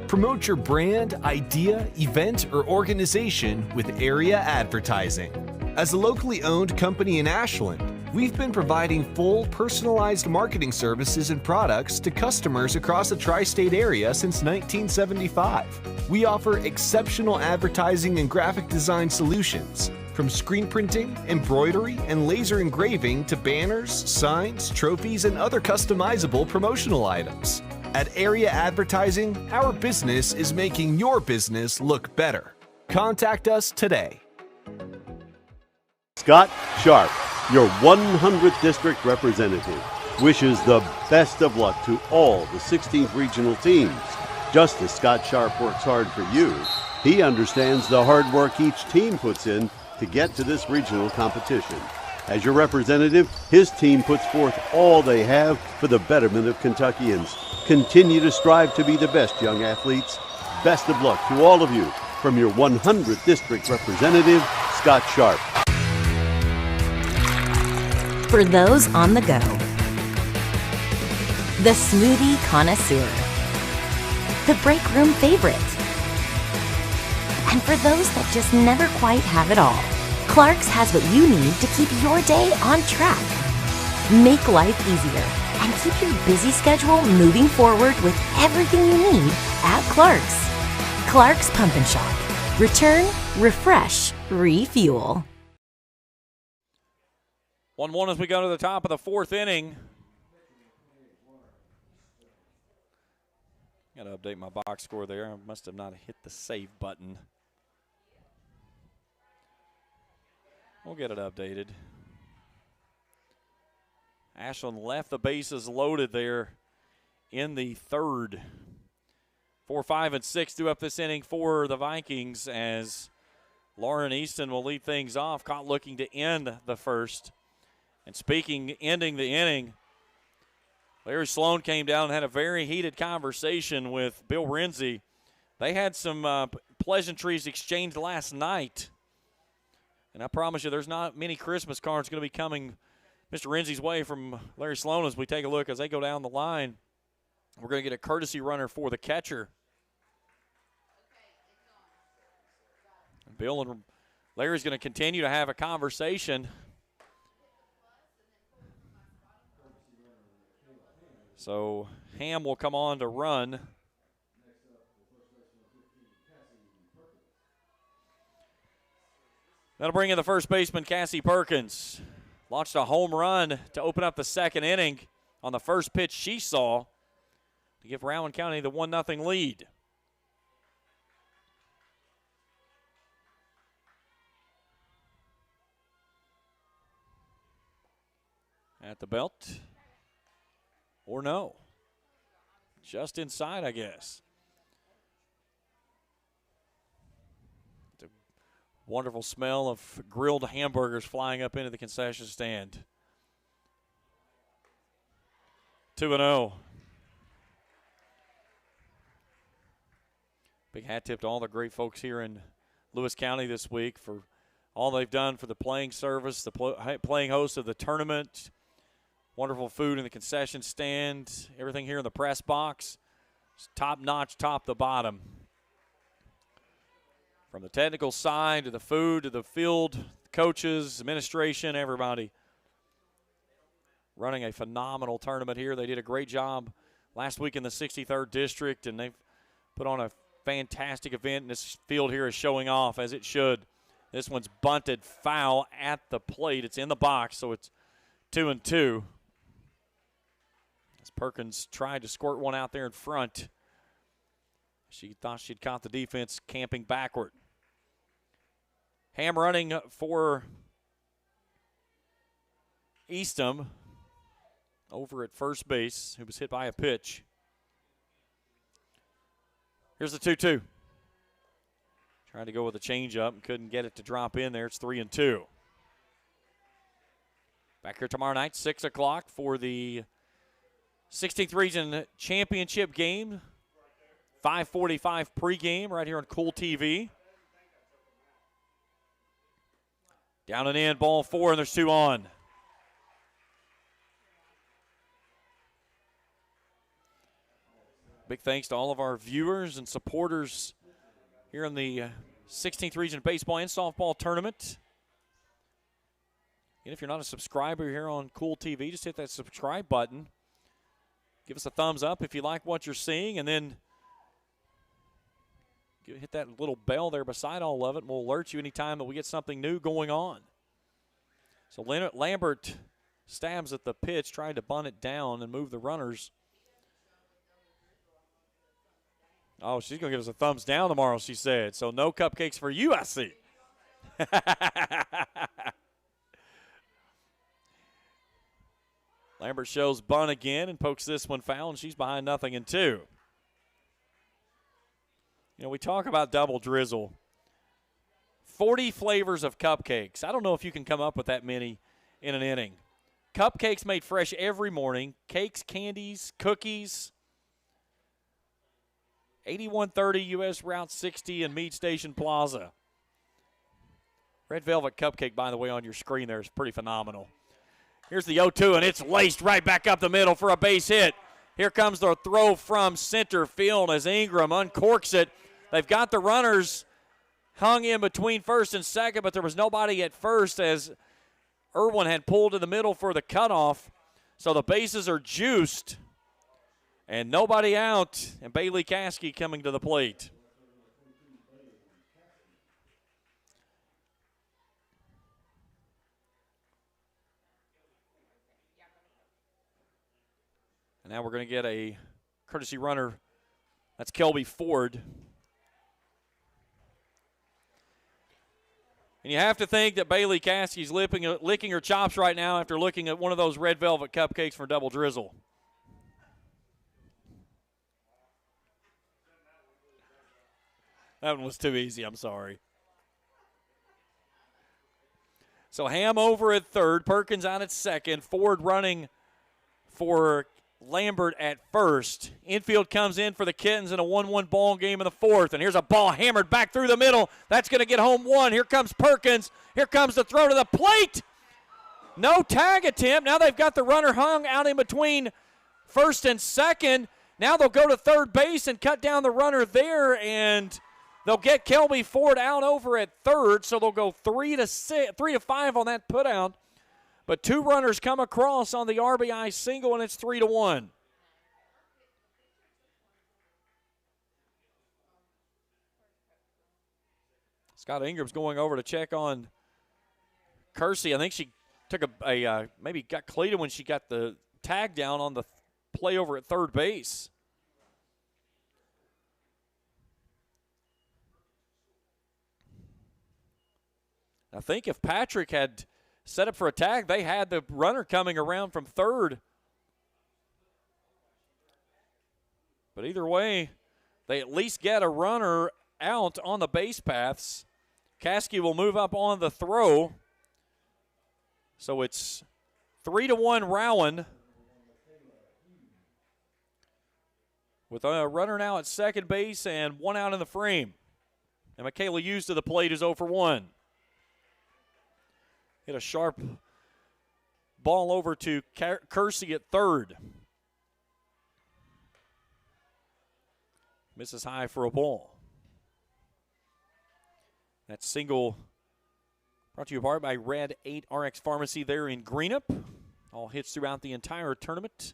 Promote your brand, idea, event, or organization with area advertising. As a locally owned company in Ashland, we've been providing full, personalized marketing services and products to customers across the tri-state area since 1975. We offer exceptional advertising and graphic design solutions, from screen printing, embroidery, and laser engraving to banners, signs, trophies, and other customizable promotional items. At Area Advertising, our business is making your business look better. Contact us today. Scott Sharp, your 100th district representative, wishes the best of luck to all the 16th regional teams. Just as Scott Sharp works hard for you, he understands the hard work each team puts in to get to this regional competition. As your representative, his team puts forth all they have for the betterment of Kentuckians. Continue to strive to be the best, young athletes. Best of luck to all of you from your 100th district representative, Scott Sharp. For those on the go, the smoothie connoisseur, the break room favorite, and for those that just never quite have it all, Clark's has what you need to keep your day on track. Make life easier and keep your busy schedule moving forward with everything you need at Clark's. Clark's Pump and Shop. Return, refresh, refuel. 1-1 as we go to the top of the fourth inning. Got to update my box score there. I must have not hit the save button. We'll get it updated. Ashland left the bases loaded there in the third. 4, 5, and 6 due up this inning for the Vikings as Lauren Easton will lead things off, caught looking to end the first. And ending the inning, Larry Sloan came down and had a very heated conversation with Bill Renzi. They had some pleasantries exchanged last night. And I promise you there's not many Christmas cards going to be coming Mr. Renzi's way from Larry Sloan as we take a look as they go down the line. We're going to get a courtesy runner for the catcher. And Bill and Larry's going to continue to have a conversation. So Ham will come on to run. That'll bring in the first baseman, Cassie Perkins. Launched a home run to open up the second inning on the first pitch she saw to give Rowan County the 1-0 lead. At the belt. Or no. Just inside, I guess. The wonderful smell of grilled hamburgers flying up into the concession stand. 2-0. Big hat tip to all the great folks here in Lewis County this week for all they've done for the playing service, the playing host of the tournament. Wonderful food in the concession stand, everything here in the press box. It's top-notch, top to bottom. From the technical side to the food to the field, coaches, administration, everybody running a phenomenal tournament here. They did a great job last week in the 63rd District, and they've put on a fantastic event, and this field here is showing off as it should. This one's bunted foul at the plate. It's in the box, so it's 2-2. As Perkins tried to squirt one out there in front. She thought she'd caught the defense camping backward. Ham running for Eastham over at first base, who was hit by a pitch. Here's the 2-2. Trying to go with a changeup and couldn't get it to drop in there. It's 3-2. Back here tomorrow night, 6 o'clock for the 16th Region Championship game. 5:45 pregame right here on Cool TV. Down and in, ball 4, and there's 2 on. Big thanks to all of our viewers and supporters here in the 16th Region Baseball and Softball Tournament. And if you're not a subscriber here on Cool TV, just hit that subscribe button. Give us a thumbs up if you like what you're seeing, and then hit that little bell there beside all of it, and we'll alert you anytime that we get something new going on. So Lambert stabs at the pitch, trying to bunt it down and move the runners. Oh, she's going to give us a thumbs down tomorrow, she said. So no cupcakes for you, I see. Lambert shows bunt again and pokes this one foul, and she's behind 0-2. You know, we talk about double drizzle. 40 flavors of cupcakes. I don't know if you can come up with that many in an inning. Cupcakes made fresh every morning. Cakes, candies, cookies. 8130 U.S. Route 60 and Meade Station Plaza. Red Velvet Cupcake, by the way, on your screen there is pretty phenomenal. Here's the 0-2, and it's laced right back up the middle for a base hit. Here comes the throw from center field as Ingram uncorks it. They've got the runners hung in between first and second, but there was nobody at first as Irwin had pulled to the middle for the cutoff. So the bases are juiced and nobody out, and Bailey Caskey coming to the plate. And now we're going to get a courtesy runner. That's Kelby Ford. And you have to think that Bailey Caskey's licking her chops right now after looking at one of those red velvet cupcakes for double drizzle. That one was too easy, I'm sorry. So Ham over at third, Perkins out at second, Ford running for Lambert at first. Infield comes in for the Kittens in a 1-1 ball game in the fourth. And here's a ball hammered back through the middle. That's going to get home one. Here comes Perkins. Here comes the throw to the plate. No tag attempt. Now they've got the runner hung out in between first and second. Now they'll go to third base and cut down the runner there, and they'll get Kelby Ford out over at third. So they'll go 3-5 on that putout. But 2 runners come across on the RBI single, and it's 3-1. Scott Ingram's going over to check on Kersey. I think she took maybe got cleated when she got the tag down on the play over at third base. I think if Patrick had set up for a tag, they had the runner coming around from third. But either way, they at least get a runner out on the base paths. Caskey will move up on the throw. So it's 3-1 Rowan. With a runner now at second base and 1 out in the frame. And Michaela Hughes to the plate is 0 for 1. Hit a sharp ball over to Kersey at third. Misses high for a ball. That single brought to you by Red 8 RX Pharmacy there in Greenup. All hits throughout the entire tournament.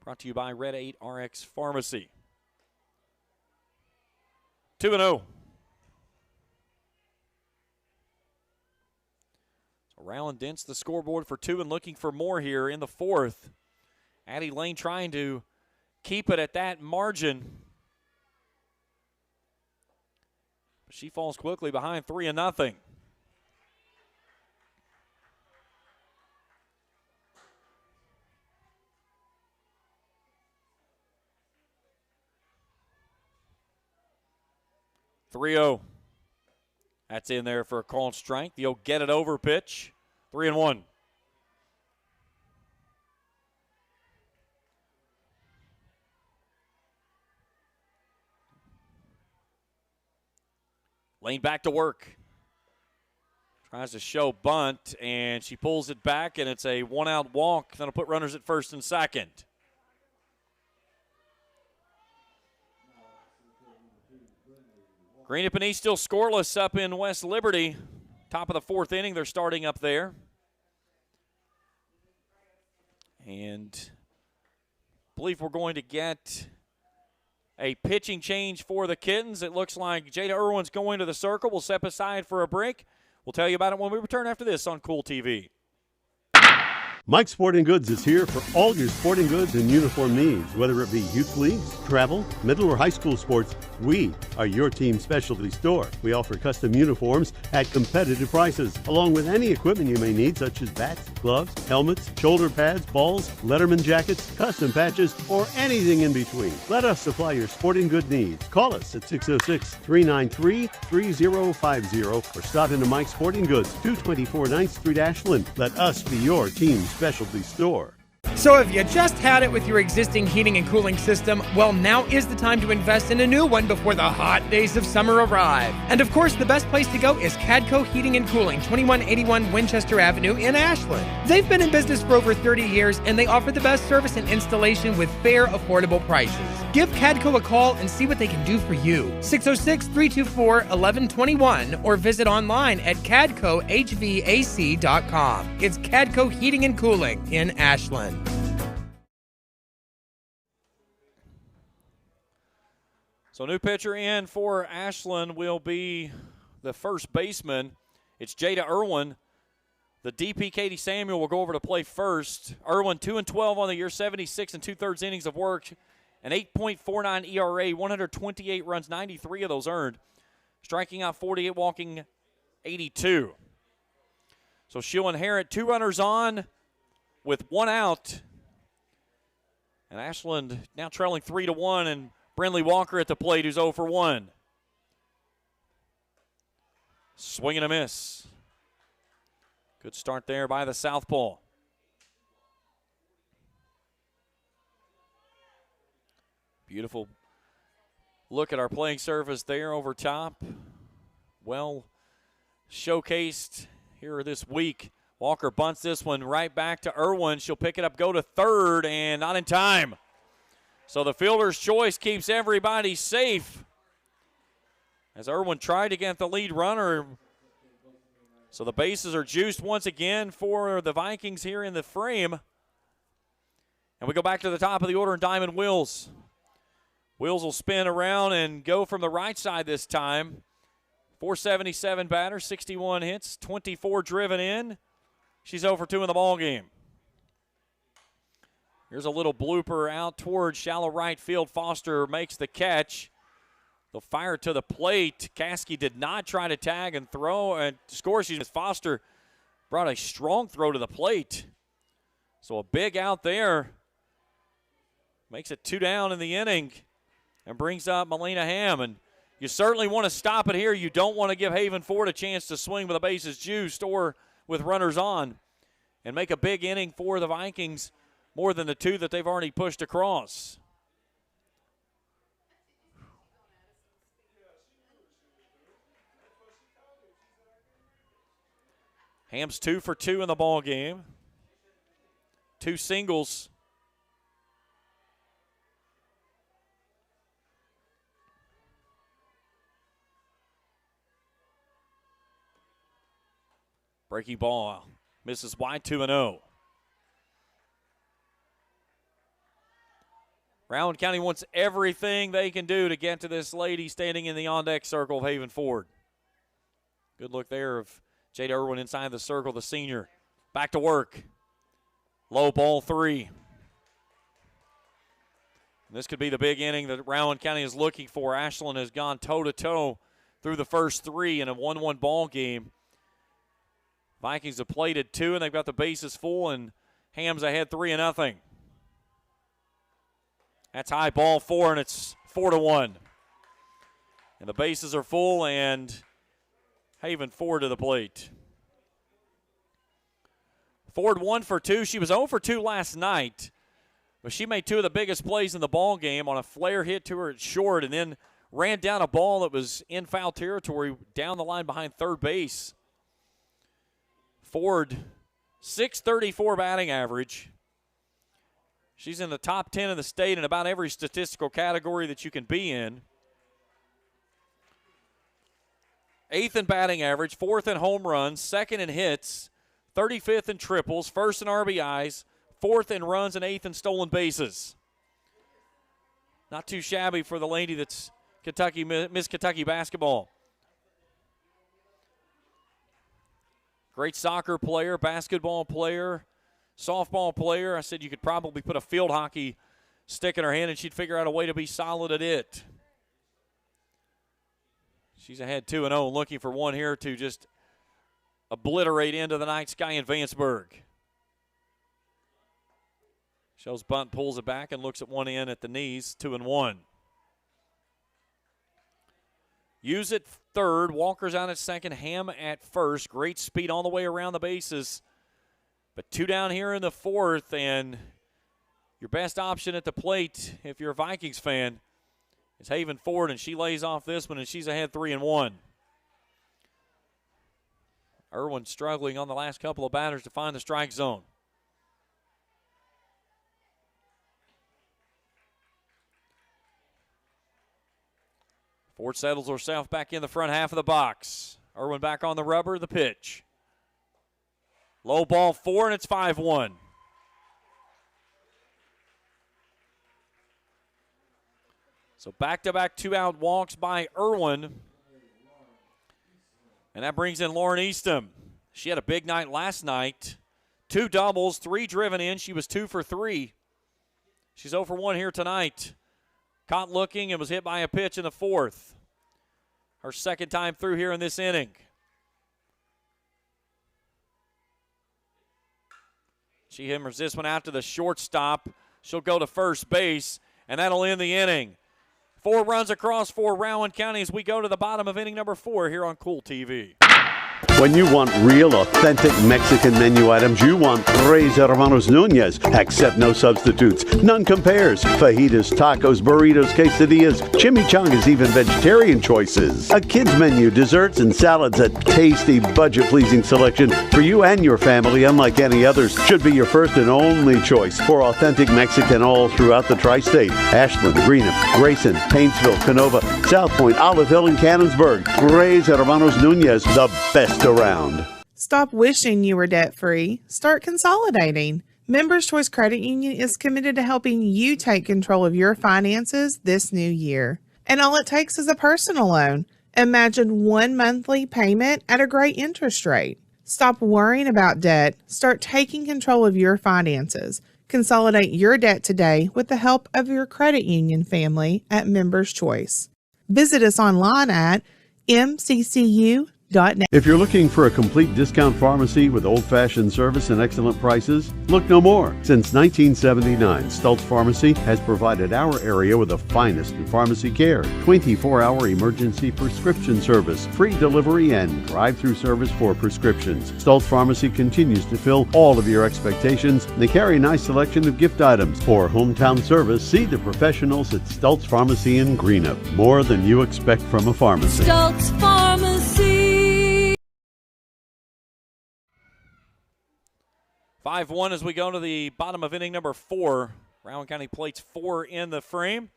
Brought to you by Red 8 RX Pharmacy. 2-0. So Rowan dents the scoreboard for 2 and looking for more here in the fourth. Addie Lane trying to keep it at that margin. But she falls quickly behind 3-0. That's in there for a called strike. The old get it over pitch. 3-1. Lane back to work. Tries to show bunt, and she pulls it back, and it's a one-out walk. That'll put runners at first and second. Greenup and East still scoreless up in West Liberty. Top of the fourth inning, they're starting up there. And I believe we're going to get a pitching change for the Kittens. It looks like Jada Irwin's going to the circle. We'll step aside for a break. We'll tell you about it when we return after this on Cool TV. Mike's Sporting Goods is here for all your sporting goods and uniform needs. Whether it be youth leagues, travel, middle or high school sports, we are your team specialty store. We offer custom uniforms at competitive prices, along with any equipment you may need, such as bats, gloves, helmets, shoulder pads, balls, Letterman jackets, custom patches, or anything in between. Let us supply your sporting good needs. Call us at 606-393-3050 or stop into Mike's Sporting Goods, 224 9th Street, Ashland. Let us be your team specialty store. So if you just had it with your existing heating and cooling system, well, now is the time to invest in a new one before the hot days of summer arrive. And of course, the best place to go is Cadco Heating and Cooling, 2181 Winchester Avenue in Ashland. They've been in business for over 30 years, and they offer the best service and installation with fair, affordable prices. Give Cadco a call and see what they can do for you. 606-324-1121 or visit online at cadcohvac.com. It's Cadco Heating and Cooling in Ashland. So new pitcher in for Ashland will be the first baseman. It's Jada Irwin. The DP, Katie Samuel, will go over to play first. Irwin, 2-12 on the year, 76 and 2/3 innings of work, an 8.49 ERA, 128 runs, 93 of those earned. Striking out 48, walking 82. So she'll inherit 2 runners on with 1 out. And Ashland now trailing 3-1, and Brinley Walker at the plate, who's 0 for 1. Swing and a miss. Good start there by the southpaw. Beautiful look at our playing surface there over top. Well showcased here this week. Walker bunts this one right back to Irwin. She'll pick it up, go to third, and not in time. So the fielder's choice keeps everybody safe as Irwin tried to get the lead runner. So the bases are juiced once again for the Vikings here in the frame. And we go back to the top of the order, and Diamond Wills. Wills will spin around and go from the right side this time. 477 batter, 61 hits, 24 driven in. She's 0 for 2 in the ballgame. Here's a little blooper out towards shallow right field. Foster makes the catch. They'll fire to the plate. Caskey did not try to tag and throw and score. Foster brought a strong throw to the plate. So a big out there. Makes it 2 down in the inning and brings up Melina Ham. And you certainly want to stop it here. You don't want to give Haven Ford a chance to swing with the bases juiced or with runners on and make a big inning for the Vikings, more than the 2 that they've already pushed across. Ham's 2 for 2 in the ball game. 2 singles. Breaking ball. Misses wide, 2-0. Rowan County wants everything they can do to get to this lady standing in the on-deck circle of Haven Ford. Good look there of Jada Irwin inside the circle, the senior. Back to work. Low ball 3. And this could be the big inning that Rowan County is looking for. Ashland has gone toe-to-toe through the first 3 in a 1-1 ball game. Vikings have plated 2, and they've got the bases full, and Ham's ahead 3-0. That's high ball 4, and it's 4-1. And the bases are full, and Haven Ford to the plate. Ford 1 for 2. She was 0 for 2 last night, but she made 2 of the biggest plays in the ball game on a flare hit to her at short, and then ran down a ball that was in foul territory down the line behind third base. Ford, .634 batting average. She's in the top 10 of the state in about every statistical category that you can be in. 8th in batting average, 4th in home runs, 2nd in hits, 35th in triples, 1st in RBIs, 4th in runs, and 8th in stolen bases. Not too shabby for the lady that's Miss Kentucky basketball. Great soccer player, basketball player, softball player. I said you could probably put a field hockey stick in her hand and she'd figure out a way to be solid at it. She's ahead 2-0, looking for one here to just obliterate into the night sky in Vanceburg. Shows bunt, pulls it back, and looks at one in at the knees, 2-1. Hughes at third, Walker's out at second, Ham at first. Great speed all the way around the bases. But 2 down here in the 4th, and your best option at the plate, if you're a Vikings fan, is Haven Ford, and she lays off this one, and she's ahead 3-1. Irwin struggling on the last couple of batters to find the strike zone. Ford settles herself back in the front half of the box. Irwin back on the rubber, the pitch. Low ball 4, and it's 5-1. So back-to-back 2-out walks by Irwin. And that brings in Lauren Eastham. She had a big night last night. 2 doubles, 3 driven in. She was 2 for 3. She's 0 for 1 here tonight. Caught looking and was hit by a pitch in the 4th. Her second time through here in this inning. She hammers this one out to the shortstop. She'll go to first base, and that'll end the inning. 4 runs across for Rowan County as we go to the bottom of inning number 4 here on Cool TV. When you want real, authentic Mexican menu items, you want Tres Hermanos Nunez. Accept no substitutes. None compares. Fajitas, tacos, burritos, quesadillas, chimichangas, even vegetarian choices. A kids menu, desserts and salads, a tasty, budget-pleasing selection for you and your family, unlike any others. Should be your first and only choice for authentic Mexican all throughout the tri-state. Ashland, Greenup, Grayson, Paintsville, Canova, South Point, Olive Hill, and Cannonsburg. Tres Hermanos Nunez, the best around. Stop wishing you were debt-free. Start consolidating. Members Choice Credit Union is committed to helping you take control of your finances this new year. And all it takes is a personal loan. Imagine one monthly payment at a great interest rate. Stop worrying about debt. Start taking control of your finances. Consolidate your debt today with the help of your credit union family at Members Choice. Visit us online at mccu.net. If you're looking for a complete discount pharmacy with old-fashioned service and excellent prices, look no more. Since 1979, Stultz Pharmacy has provided our area with the finest in pharmacy care. 24-hour emergency prescription service, free delivery, and drive-through service for prescriptions. Stultz Pharmacy continues to fill all of your expectations. They carry a nice selection of gift items. For hometown service, see the professionals at Stultz Pharmacy in Greenup. More than you expect from a pharmacy. Stultz Pharmacy. 5-1 as we go to the bottom of inning number 4. Rowan County plates 4 in the frame.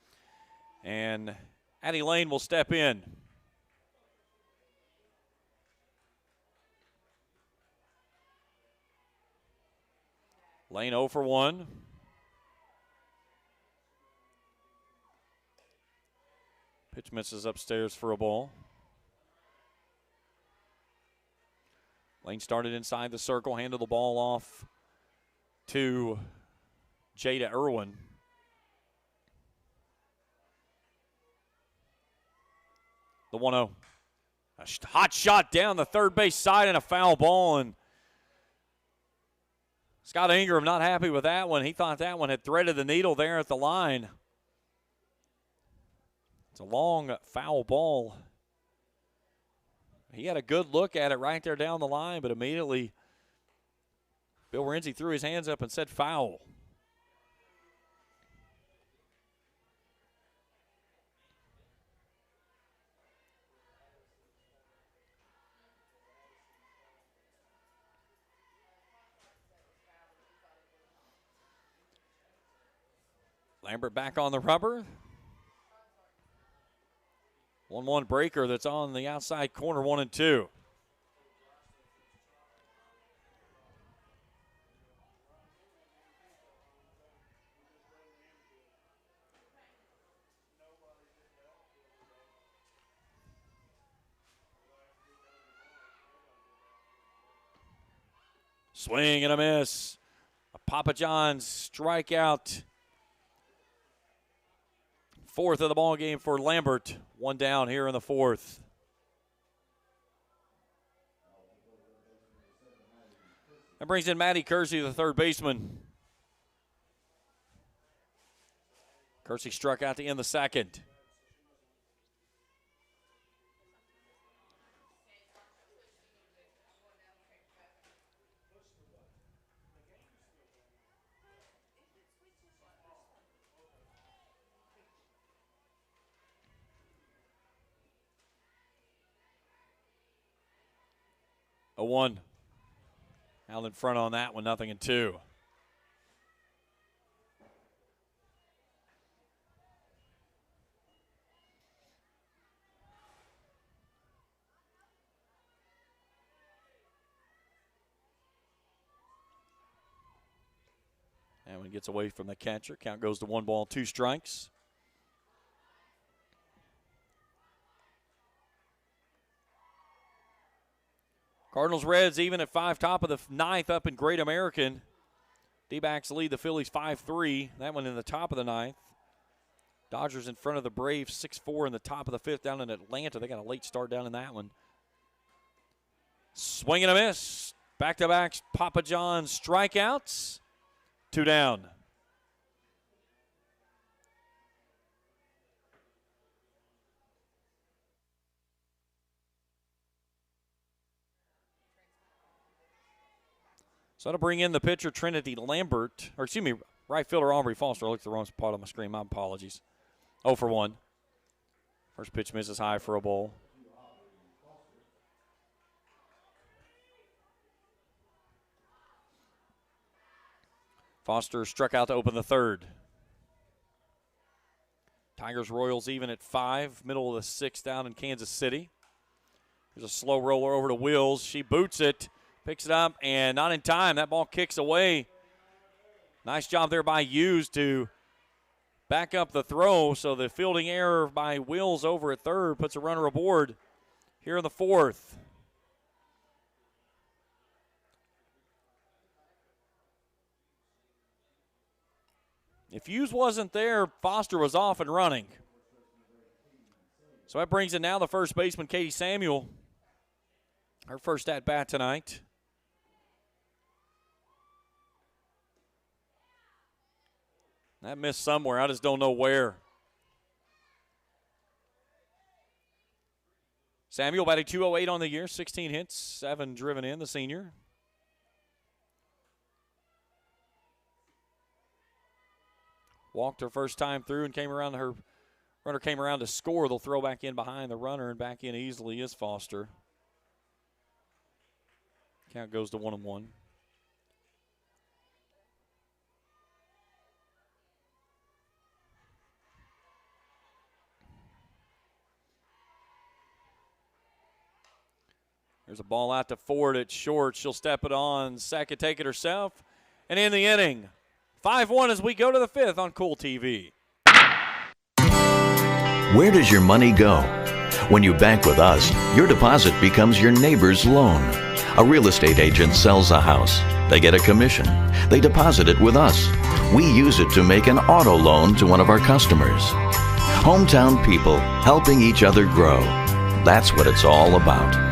And Addie Lane will step in. Lane 0 for 1. Pitch misses upstairs for a ball. Lane started inside the circle, handed the ball off to Jada Irwin. The 1-0. A hot shot down the third base side and a foul ball. And Scott Ingram not happy with that one. He thought that one had threaded the needle there at the line. It's a long foul ball. He had a good look at it right there down the line, but immediately Bill Renzi threw his hands up and said foul. Lambert back on the rubber. 1-1 breaker that's on the outside corner, 1-2. Swing and a miss. A Papa John's strikeout. 4th of the ball game for Lambert. 1 down here in the 4th. That brings in Matty Kersey, the third baseman. Kersey struck out to end the second. A 1. Out in front on that one, 0-2. That one gets away from the catcher. Count goes to 1 ball, 2 strikes. Cardinals Reds even at 5, top of the 9th up in Great American. D-backs lead the Phillies 5-3. That one in the top of the 9th. Dodgers in front of the Braves 6-4 in the top of the 5th down in Atlanta. They got a late start down in that one. Swing and a miss. Back-to-back Papa John's strikeouts. 2 down. So to bring in the pitcher, Trinity Lambert, or excuse me, right fielder Aubrey Foster. I looked at the wrong part on my screen. My apologies. 0 for 1. First pitch misses high for a ball. Foster struck out to open the 3rd. Tigers Royals even at 5, middle of the 6th down in Kansas City. There's a slow roller over to Wills. She boots it. Picks it up, and not in time. That ball kicks away. Nice job there by Hughes to back up the throw. So the fielding error by Wills over at 3rd puts a runner aboard here in the 4th. If Hughes wasn't there, Foster was off and running. So that brings in now the first baseman, Katie Samuel. Her first at-bat tonight. That missed somewhere. I just don't know where. Samuel batting .208 on the year, 16 hits, 7 driven in, the senior. Walked her first time through and came around. Her runner came around to score. They'll throw back in behind the runner, and back in easily is Foster. Count goes to 1-1. There's a ball out to Ford at short. She'll step it on second, take it herself. And in the inning, 5-1 as we go to the fifth on Cool TV. Where does your money go? When you bank with us, your deposit becomes your neighbor's loan. A real estate agent sells a house. They get a commission. They deposit it with us. We use it to make an auto loan to one of our customers. Hometown people helping each other grow. That's what it's all about.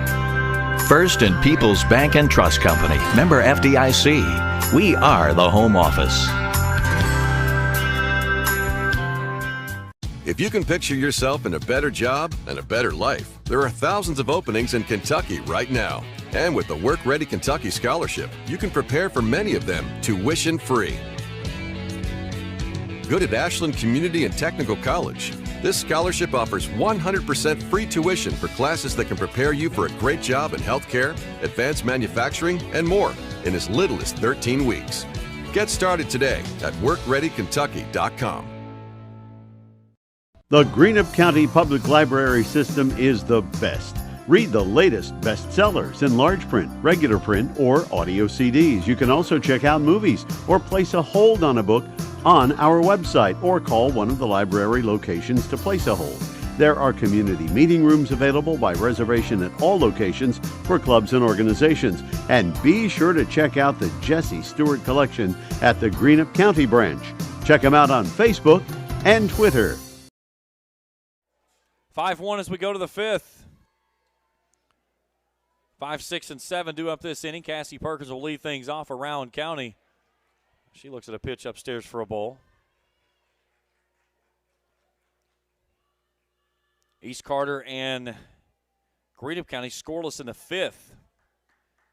First and People's Bank and Trust Company, member FDIC. We are the home office. If you can picture yourself in a better job and a better life, there are thousands of openings in Kentucky right now. And with the Work Ready Kentucky Scholarship, you can prepare for many of them tuition free. Good at Ashland Community and Technical College. This scholarship offers 100% free tuition for classes that can prepare you for a great job in healthcare, advanced manufacturing, and more in as little as 13 weeks. Get started today at workreadykentucky.com. The Greenup County Public Library System is the best. Read the latest bestsellers in large print, regular print, or audio CDs. You can also check out movies or place a hold on a book on our website or call one of the library locations to place a hold. There are community meeting rooms available by reservation at all locations for clubs and organizations. And be sure to check out the Jesse Stewart collection at the Greenup County branch. Check them out on Facebook and Twitter. 5-1 as we go to the fifth. 5, 6, and 7 due up this inning. Cassie Perkins will lead things off for Rowan County. She looks at a pitch upstairs for a ball. East Carter and Greenup County scoreless in the fifth.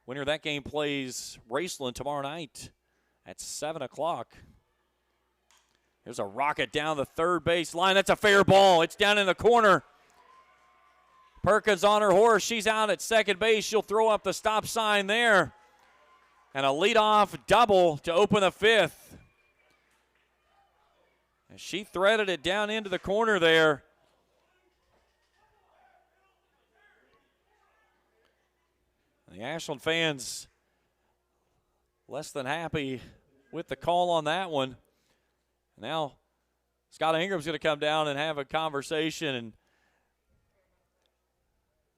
Winner of that game plays Raceland tomorrow night at 7 o'clock. There's a rocket down the third base line. That's a fair ball. It's down in the corner. Perkins on her horse. She's out at second base. She'll throw up the stop sign there. And a leadoff double to open the fifth. And she threaded it down into the corner there. The Ashland fans less than happy with the call on that one. Now, Scott Ingram's going to come down and have a conversation, and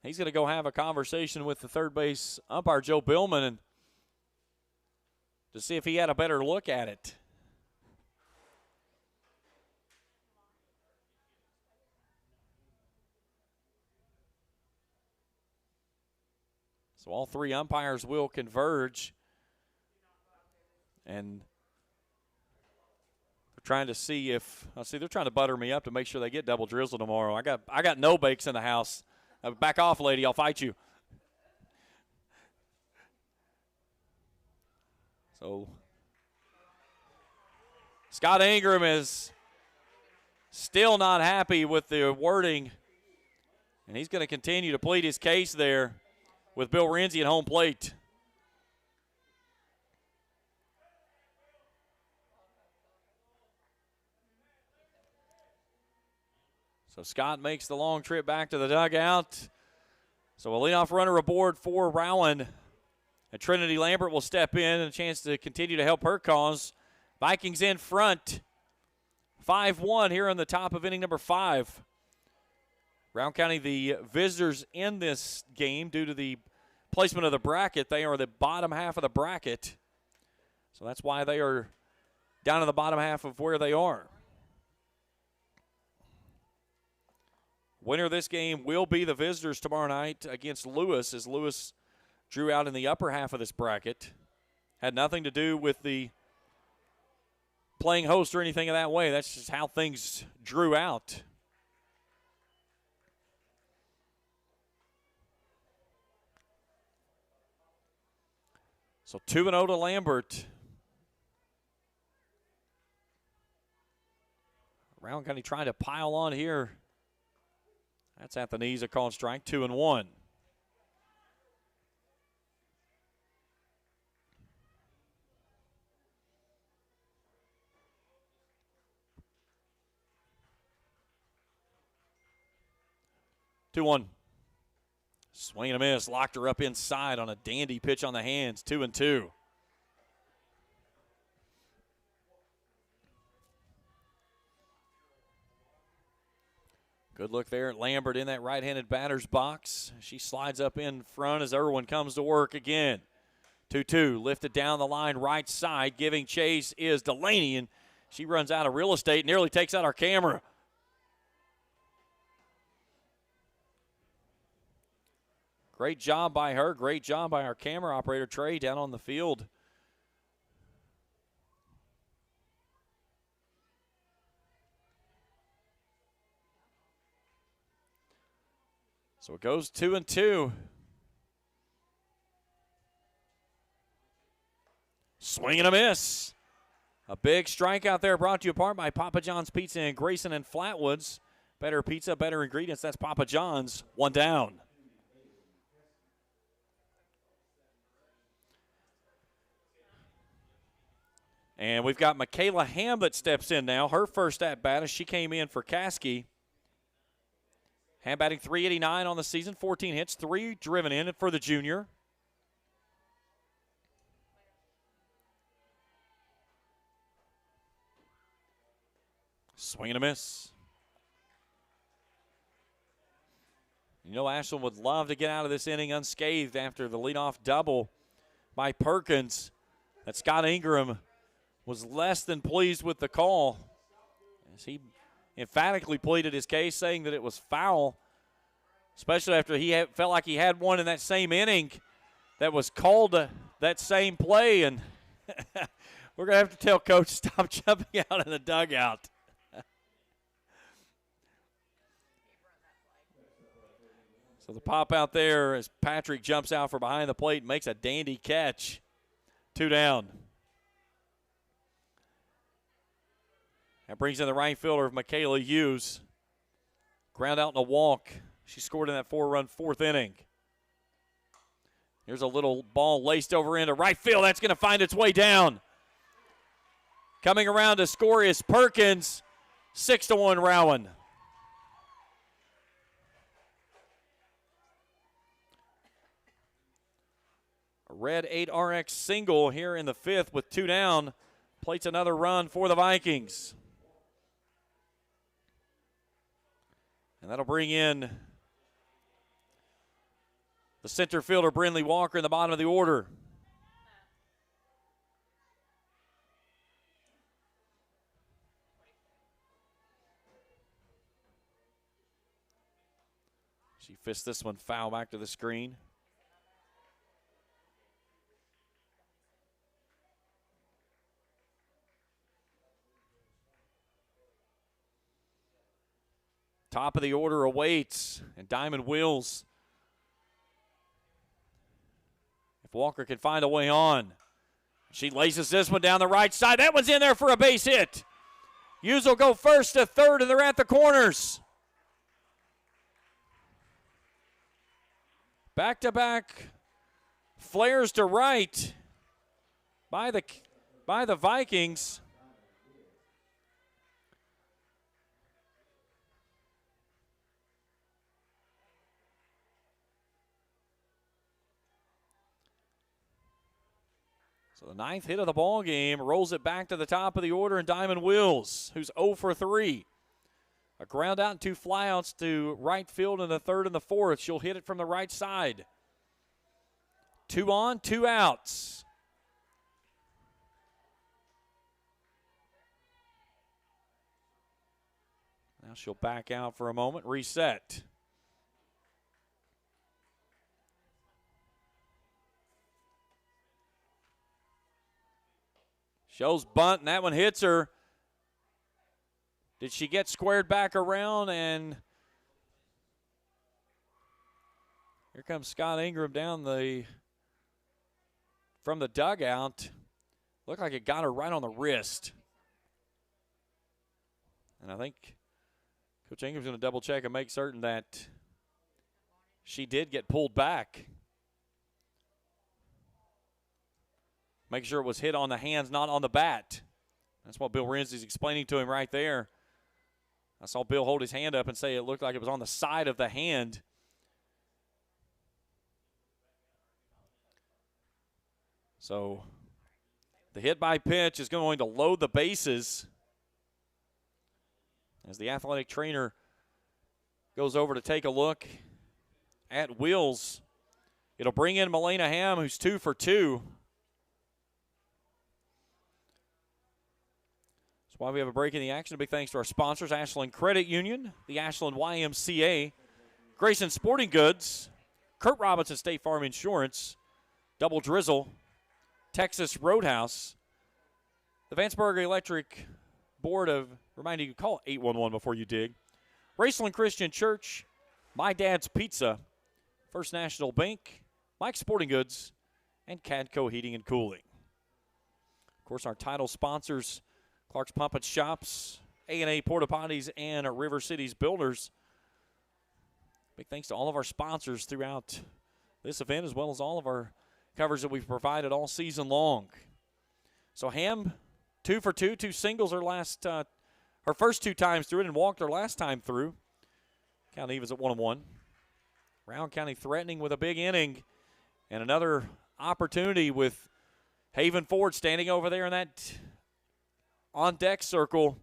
he's going to go have a conversation with the third base umpire, Joe Billman, and to see if he had a better look at it. So all three umpires will converge, and trying to see if they're trying to butter me up to make sure they get double drizzle tomorrow. I got no bakes in the house. Back off, lady. I'll fight you. So Scott Ingram is still not happy with the wording, and he's going to continue to plead his case there with Bill Renzi at home plate. So Scott makes the long trip back to the dugout. So a leadoff runner aboard for Rowan. And Trinity Lambert will step in and a chance to continue to help her cause. Vikings in front. 5-1 here in the top of inning number 5. Rowan County, the visitors in this game due to the placement of the bracket. They are the bottom half of the bracket. So that's why they are down in the bottom half of where they are. Winner of this game will be the visitors tomorrow night against Lewis, as Lewis drew out in the upper half of this bracket. Had nothing to do with the playing host or anything of that way. That's just how things drew out. So 2-0 to Lambert. Rowan County trying to pile on here. That's at the knees, a called strike, 2-1. Swing and a miss. Locked her up inside on a dandy pitch on the hands. 2-2. Good look there at Lambert in that right-handed batter's box. She slides up in front as Irwin comes to work again. 2-2, lifted down the line right side. Giving chase is Delaney, and she runs out of real estate, nearly takes out our camera. Great job by her. Great job by our camera operator, Trey, down on the field. So it goes 2-2. Swing and a miss. A big strikeout there brought to you apart by Papa John's Pizza in Grayson and Flatwoods. Better pizza, better ingredients. That's Papa John's. 1 down. And we've got Michaela Ham that steps in now. Her first at-bat as she came in for Caskey. Ham batting .389 on the season, 14 hits, 3 driven in for the junior. Swing and a miss. You know, Ashland would love to get out of this inning unscathed after the leadoff double by Perkins. That Scott Ingram was less than pleased with the call as he emphatically pleaded his case, saying that it was foul, especially after he felt like he had one in that same inning that was called that same play. And we're going to have to tell Coach stop jumping out in the dugout. So the pop out there as Patrick jumps out from behind the plate and makes a dandy catch. 2 down. That brings in the right fielder of Michaela Hughes. Ground out in a walk. She scored in that 4-run 4th inning. Here's a little ball laced over into right field. That's going to find its way down. Coming around to score is Perkins. 6-1 Rowan. A red 8RX single here in the 5th with 2 down. Plates another run for the Vikings. And that'll bring in the center fielder, Brindley Walker, in the bottom of the order. She fists this one foul back to the screen. Top of the order awaits, and Diamond Wills. If Walker can find a way on. She laces this one down the right side. That one's in there for a base hit. Hughes will go first to third, and they're at the corners. Back-to-back flares to right by the Vikings. So the 9th hit of the ball game rolls it back to the top of the order, and Diamond Wills, who's 0 for 3. A ground out and 2 flyouts to right field in the 3rd and the 4th. She'll hit it from the right side. 2 on, 2 outs. Now she'll back out for a moment, reset. Shows bunt, and that one hits her. Did she get squared back around? And here comes Scott Ingram down from the dugout. Looked like it got her right on the wrist. And I think Coach Ingram's going to double check and make certain that she did get pulled back. Make sure it was hit on the hands, not on the bat. That's what Bill Rensley's explaining to him right there. I saw Bill hold his hand up and say it looked like it was on the side of the hand. So the hit by pitch is going to load the bases as the athletic trainer goes over to take a look at wheels. It'll bring in Milena Ham, who's 2 for 2. That's why we have a break in the action. A big thanks to our sponsors, Ashland Credit Union, the Ashland YMCA, Grayson Sporting Goods, Kurt Robinson State Farm Insurance, Double Drizzle, Texas Roadhouse, the Vanceburg Electric Board of, reminding you, call 811 before you dig, Raceland Christian Church, My Dad's Pizza, First National Bank, Mike's Sporting Goods, and Cadco Heating and Cooling. Of course, our title sponsors, Clark's Pump and Shops, A&A Porta Potties, and River Cities Builders. Big thanks to all of our sponsors throughout this event, as well as all of our covers that we've provided all season long. So Ham, 2 for 2, 2 singles her first 2 times through it, and walked her last time through. Count evens at 1-1. Rowan County threatening with a big inning, and another opportunity with Haven Ford standing over there in that on-deck circle.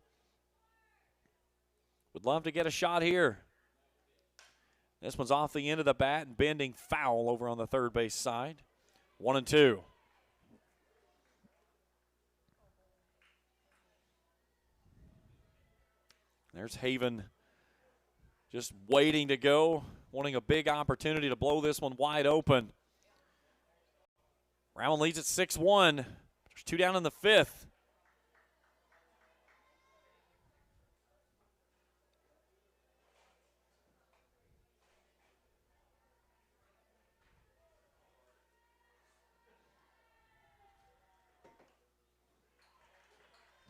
Would love to get a shot here. This one's off the end of the bat and bending foul over on the third base side. 1-2. There's Haven just waiting to go, wanting a big opportunity to blow this one wide open. Rowan leads at 6-1. There's 2 down in the 5th.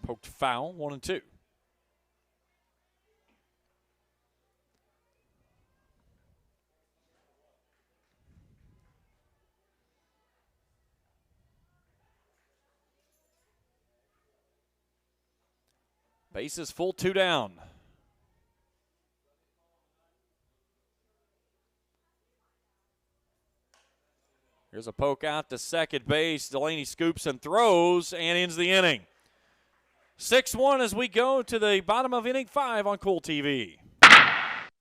Poked foul, 1-2. Bases full, 2 down. Here's a poke out to second base. Delaney scoops and throws and ends the inning. 6-1 as we go to the bottom of inning 5 on Cool TV.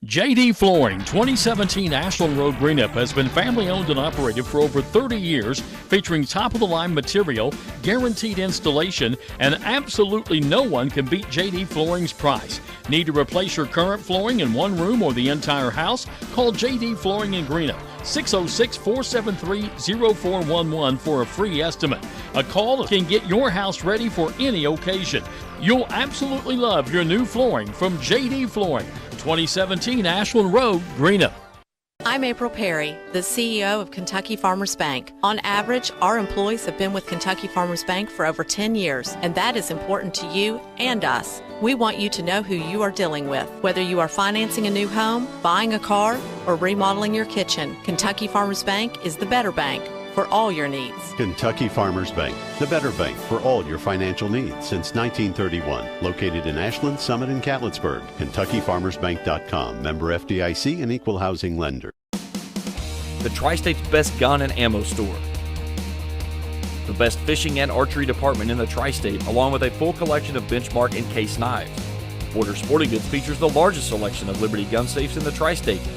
JD Flooring 2017 Ashland Road Greenup has been family owned and operated for over 30 years, featuring top-of-the-line material, guaranteed installation, and absolutely no one can beat JD Flooring's price. Need to replace your current flooring in one room or the entire house? Call JD Flooring in Greenup, 606-473-0411 for a free estimate. A call can get your house ready for any occasion. You'll absolutely love your new flooring from JD Flooring, 2017 Ashland Road, Greenup. I'm April Perry, the CEO of Kentucky Farmers Bank. On average, our employees have been with Kentucky Farmers Bank for over 10 years, and that is important to you and us. We want you to know who you are dealing with. Whether you are financing a new home, buying a car, or remodeling your kitchen, Kentucky Farmers Bank is the better bank for all your needs. Kentucky Farmers Bank, the better bank for all your financial needs since 1931. Located in Ashland, Summit, and Catlettsburg. KentuckyFarmersBank.com. Member FDIC and equal housing lender. The Tri-State's best gun and ammo store. The best fishing and archery department in the Tri-State, along with a full collection of benchmark and case knives. Border Sporting Goods features the largest selection of Liberty gun safes in the Tri-State,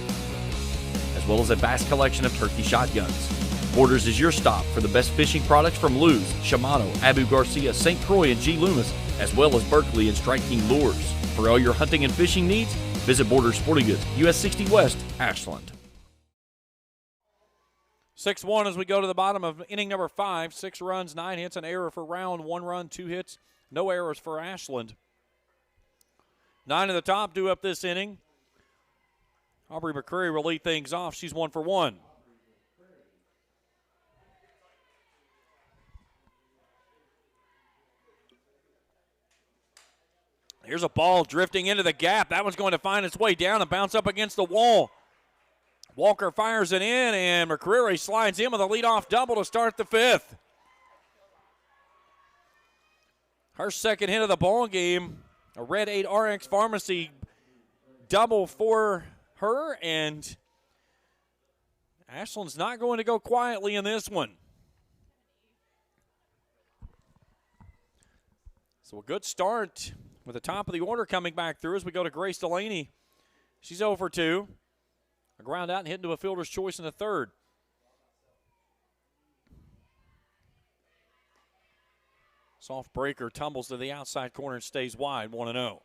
as well as a vast collection of turkey shotguns. Borders is your stop for the best fishing products from Lew's, Shimano, Abu Garcia, St. Croix, and G. Loomis, as well as Berkeley and Strike King lures. For all your hunting and fishing needs, visit Border Sporting Goods, US 60 West, Ashland. 6-1 as we go to the bottom of inning number 5. 6 runs, 9 hits, an error for Rowan, 1 run, 2 hits, no errors for Ashland. 9 in the top due up this inning. Aubrey McCreary will lead things off. She's 1 for 1. Here's a ball drifting into the gap. That one's going to find its way down and bounce up against the wall. Walker fires it in, and McCreary slides in with a leadoff double to start the 5th. Her second hit of the ball game, a Red 8 RX Pharmacy double for her, and Ashland's not going to go quietly in this one. So a good start with the top of the order coming back through as we go to Grace Delaney. She's 0 for 2. A ground out and hit into a fielder's choice in the third. Soft breaker tumbles to the outside corner and stays wide, 1-0.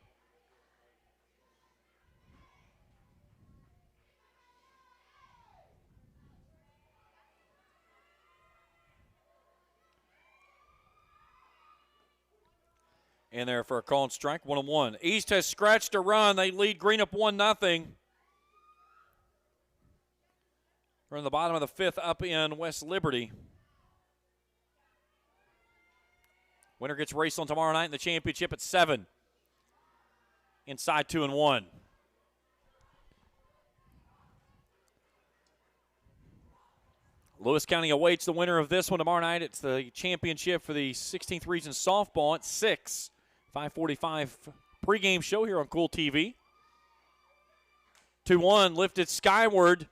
In there for a called strike, 1-1. East has scratched a run. They lead Green up 1-0. We're in the bottom of the fifth up in West Liberty. Winner gets raced on tomorrow night in the championship at 7. Inside 2-1. Lewis County awaits the winner of this one tomorrow night. It's the championship for the 16th Region Softball at 6. 5:45 pregame show here on Cool TV. 2-1 lifted skyward.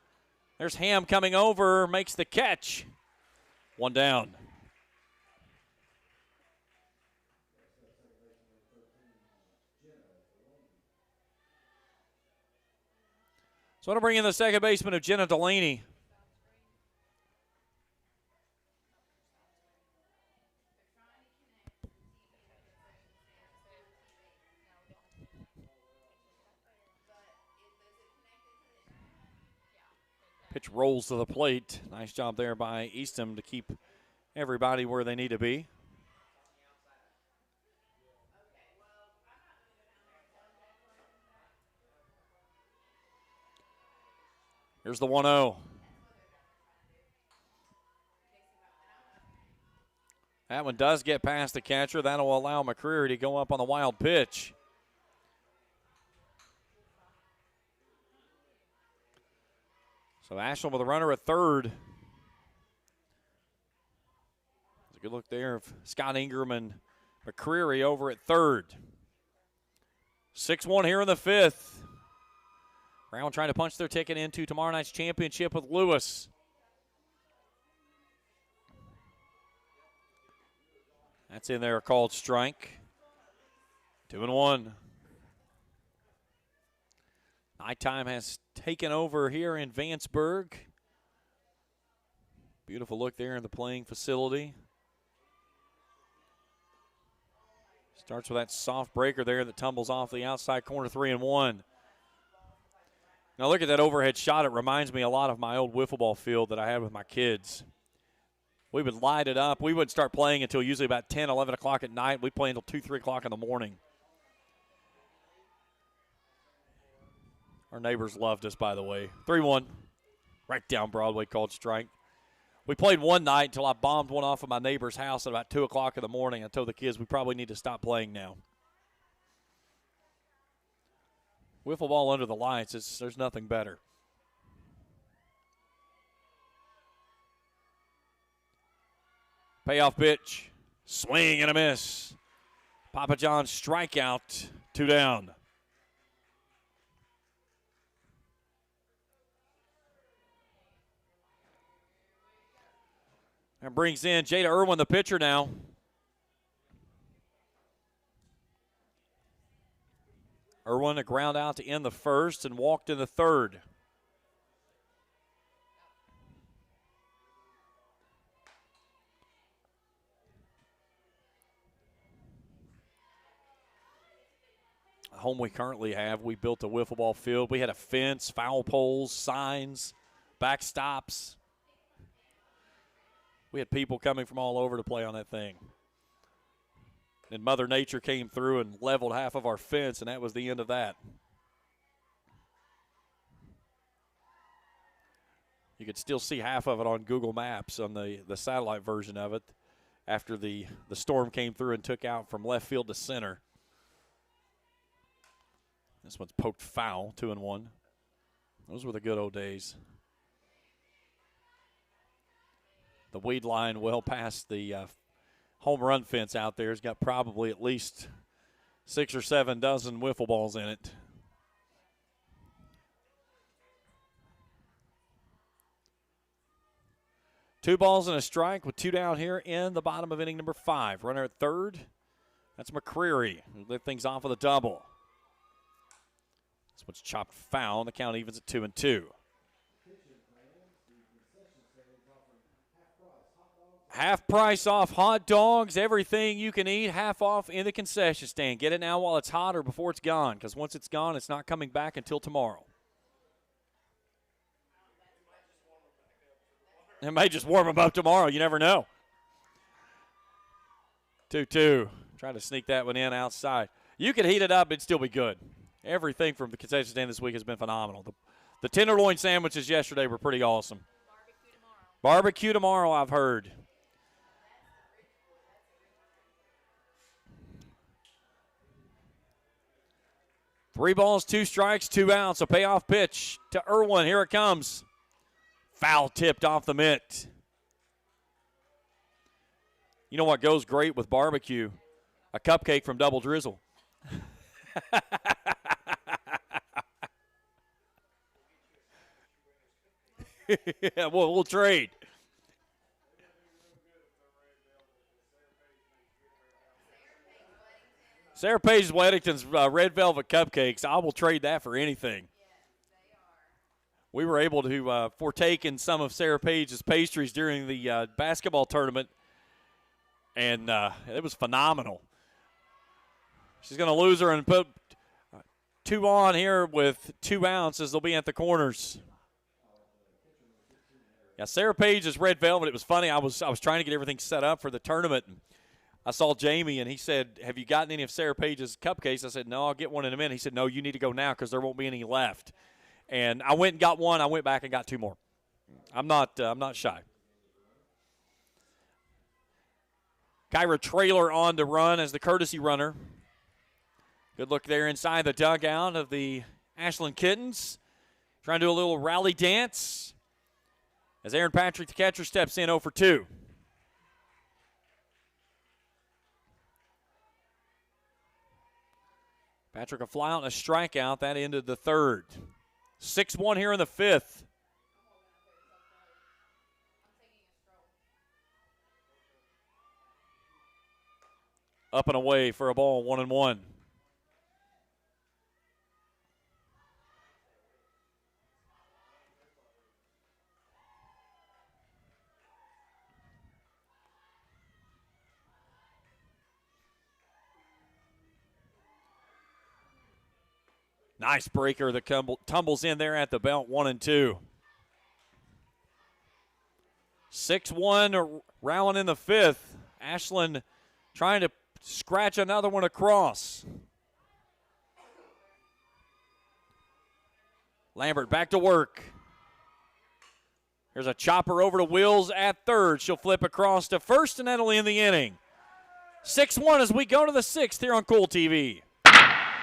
There's Ham coming over, makes the catch. 1 down. So I'm going to bring in the second baseman of Jenna Delaney. Pitch rolls to the plate. Nice job there by Eastham to keep everybody where they need to be. Here's the 1-0. That one does get past the catcher. That'll allow McCreary to go up on the wild pitch. So Ashland with a runner at third. It's a good look there of Scott Ingram and McCreary over at third. 6-1 here in the fifth. Brown trying to punch their ticket into tomorrow night's championship with Lewis. That's in there, a called strike. 2-1. Nighttime has taken over here in Vanceburg. Beautiful look there in the playing facility. Starts with that soft breaker there that tumbles off the outside corner, 3-1. Now look at that overhead shot. It reminds me a lot of my old wiffle ball field that I had with my kids. We would light it up. We wouldn't start playing until usually about 10, 11 o'clock at night. We'd play until 2, 3 o'clock in the morning. Our neighbors loved us, by the way. 3-1. Right down Broadway, called strike. We played one night until I bombed one off of my neighbor's house at about 2 o'clock in the morning. I told the kids we probably need to stop playing now. Wiffle ball under the lights, there's nothing better. Payoff pitch. Swing and a miss. Papa John's strikeout. 2 down. And brings in Jada Irwin, the pitcher now. Irwin a ground out to end the first and walked in the third. The home we currently have, we built a wiffle ball field. We had a fence, foul poles, signs, backstops. We had people coming from all over to play on that thing. And Mother Nature came through and leveled half of our fence, and that was the end of that. You could still see half of it on Google Maps on the satellite version of it after the storm came through and took out from left field to center. This one's poked foul, 2-1. Those were the good old days. The weed line well past the home run fence out there has got probably at least 6 or 7 dozen wiffle balls in it. Two balls and a strike with 2 down here in the bottom of inning number 5. Runner at third That's McCreary. Lit things off with a double. This one's chopped foul. The count evens at 2-2. Half price off hot dogs, everything you can eat, half off in the concession stand. Get it now while it's hot or before it's gone, because once it's gone, it's not coming back until tomorrow. It may just warm them up tomorrow. You never know. 2-2. Try to sneak that one in outside. You could heat it up, it'd still be good. Everything from the concession stand this week has been phenomenal. The tenderloin sandwiches yesterday were pretty awesome. Barbecue tomorrow, I've heard. Three balls, 2 strikes, 2 outs. A payoff pitch to Irwin. Here it comes. Foul tipped off the mitt. You know what goes great with barbecue? A cupcake from Double Drizzle. Yeah, we'll trade. Sarah Page Weddington's red velvet cupcakes, I will trade that for anything. We were able to partake in some of Sarah Page's pastries during the basketball tournament, and it was phenomenal. She's going to lose her and put 2 on here with 2 ounces. They'll be at the corners. Yeah, Sarah Page's red velvet. It was funny. I was trying to get everything set up for the tournament. And I saw Jamie, and he said, "Have you gotten any of Sarah Page's cupcakes?" I said, "No, I'll get one in a minute." He said, "No, you need to go now because there won't be any left." And I went and got one. I went back and got 2 more. I'm not shy. Kyra Traylor on to run as the courtesy runner. Good look there inside the dugout of the Ashland Kittens. Trying to do a little rally dance as Aaron Patrick, the catcher, steps in 0 for 2. Patrick a fly out and a strikeout. That ended the 3rd. 6-1 here in the 5th. Up and away for a ball, 1-1. Nice breaker that tumbles in there at the belt, 1-2. 6-1, Rowan in the 5th. Ashland trying to scratch another one across. Lambert back to work. Here's a chopper over to Wills at 3rd. She'll flip across to 1st, and that'll end the inning. 6-1 as we go to the 6th here on Cool TV.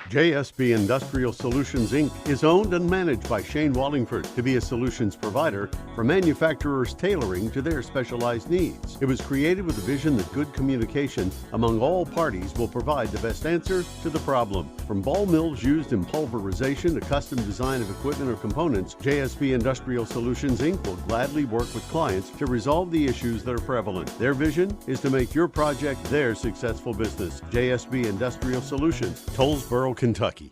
JSB Industrial Solutions, Inc. is owned and managed by Shane Wallingford to be a solutions provider for manufacturers tailoring to their specialized needs. It was created with the vision that good communication among all parties will provide the best answer to the problem. From ball mills used in pulverization to custom design of equipment or components, JSB Industrial Solutions, Inc. will gladly work with clients to resolve the issues that are prevalent. Their vision is to make your project their successful business. JSB Industrial Solutions, Tollsboro, Kentucky.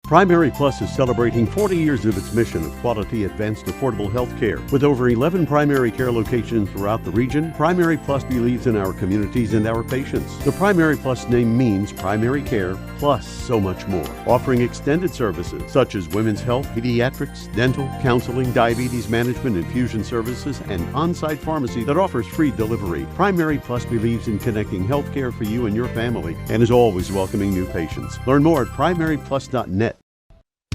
Primary Plus is celebrating 40 years of its mission of quality, advanced, affordable health care. With over 11 primary care locations throughout the region, Primary Plus believes in our communities and our patients. The Primary Plus name means primary care plus so much more, offering extended services such as women's health, pediatrics, dental, counseling, diabetes management, infusion services, and on-site pharmacy that offers free delivery. Primary Plus believes in connecting health care for you and your family and is always welcoming new patients. Learn more at primaryplus.net.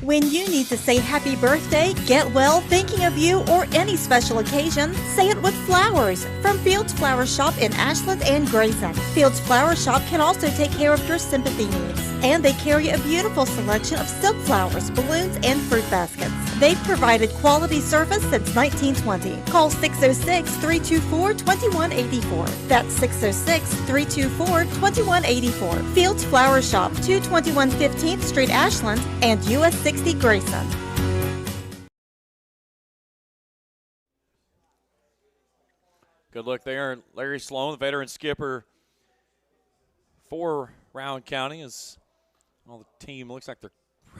When you need to say happy birthday, get well thinking of you, or any special occasion, say it with flowers from Fields Flower Shop in Ashland and Grayson. Fields Flower Shop can also take care of your sympathy needs, and they carry a beautiful selection of silk flowers, balloons, and fruit baskets. They've provided quality service since 1920. Call 606-324-2184. That's 606-324-2184. Fields Flower Shop, 221 15th Street, Ashland, and US 60 Grayson. Good look there. Larry Sloan, the veteran skipper for Rowan County as the team looks like they're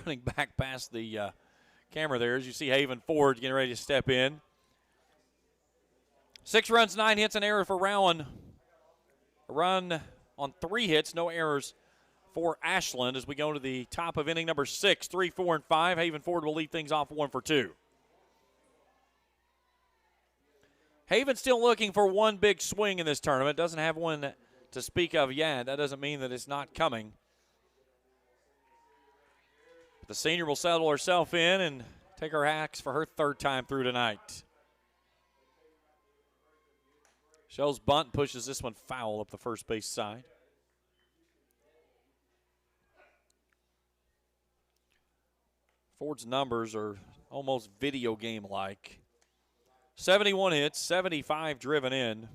running back past the camera there as you see Haven Ford getting ready to step in. 6 runs, 9 hits, an error for Rowan. A run on 3 hits, no errors for Ashland as we go to the top of inning number 6, 3, 4, and 5. Haven Ford will lead things off 1 for 2. Haven still looking for one big swing in this tournament. Doesn't have one to speak of yet. That doesn't mean that it's not coming. But the senior will settle herself in and take her axe for her 3rd time through tonight. Shows bunt, pushes this one foul up the first base side. Ford's numbers are almost video game-like. 71 hits, 75 driven in.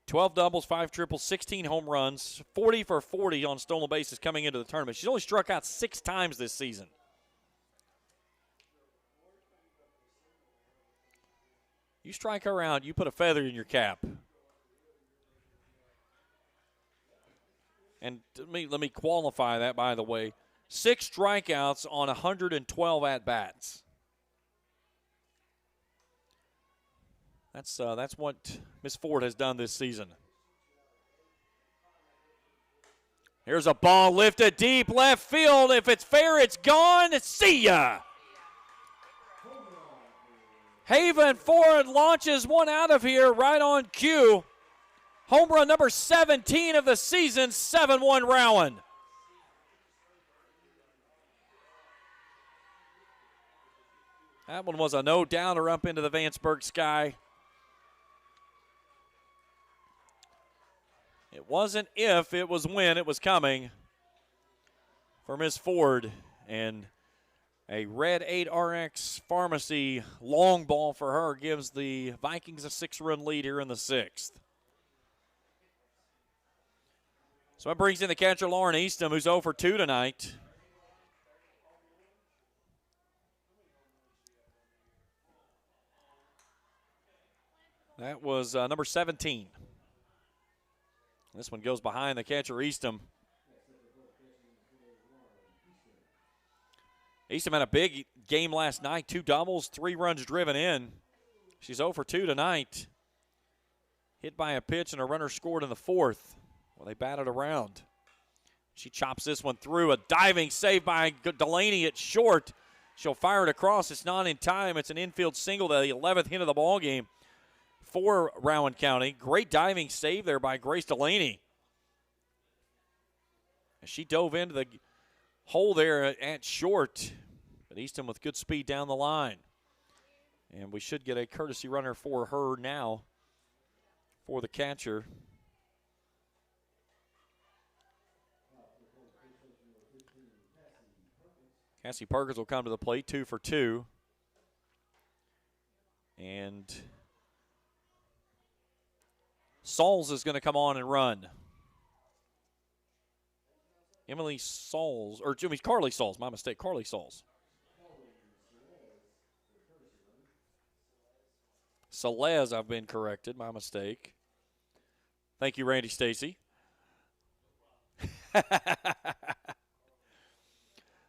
12 doubles, 5 triples, 16 home runs, 40 for 40 on stolen bases coming into the tournament. She's only struck out 6 times this season. You strike her out, you put a feather in your cap. And let me qualify that, by the way. 6 strikeouts on 112 at-bats. That's what Miss Ford has done this season. Here's a ball lifted deep left field. If it's fair, it's gone. See ya. Haven Ford launches one out of here right on cue. Home run number 17 of the season, 7-1 Rowan. That one was a no-downer up into the Vanceburg sky. It wasn't if, it was when it was coming for Miss Ford. And a Red 8 RX Pharmacy long ball for her gives the Vikings a 6-run lead here in the 6th. So that brings in the catcher, Lauren Eastham, who's 0 for 2 tonight. That was number 17. This one goes behind the catcher, Eastham. Eastham had a big game last night. 2 doubles, 3 runs driven in. She's 0 for 2 tonight. Hit by a pitch and a runner scored in the 4th. Well, they batted around. She chops this one through. A diving save by Delaney at short. She'll fire it across. It's not in time. It's an infield single, the 11th hit of the ball game for Rowan County. Great diving save there by Grace Delaney. She dove into the hole there at short, but Easton with good speed down the line. And we should get a courtesy runner for her now for the catcher. Cassie Perkins will come to the plate, 2 for 2. And Sauls is going to come on and run. Carly Sauls, my mistake, Carly Sauls. Salez, I've been corrected, my mistake. Thank you, Randy Stacy.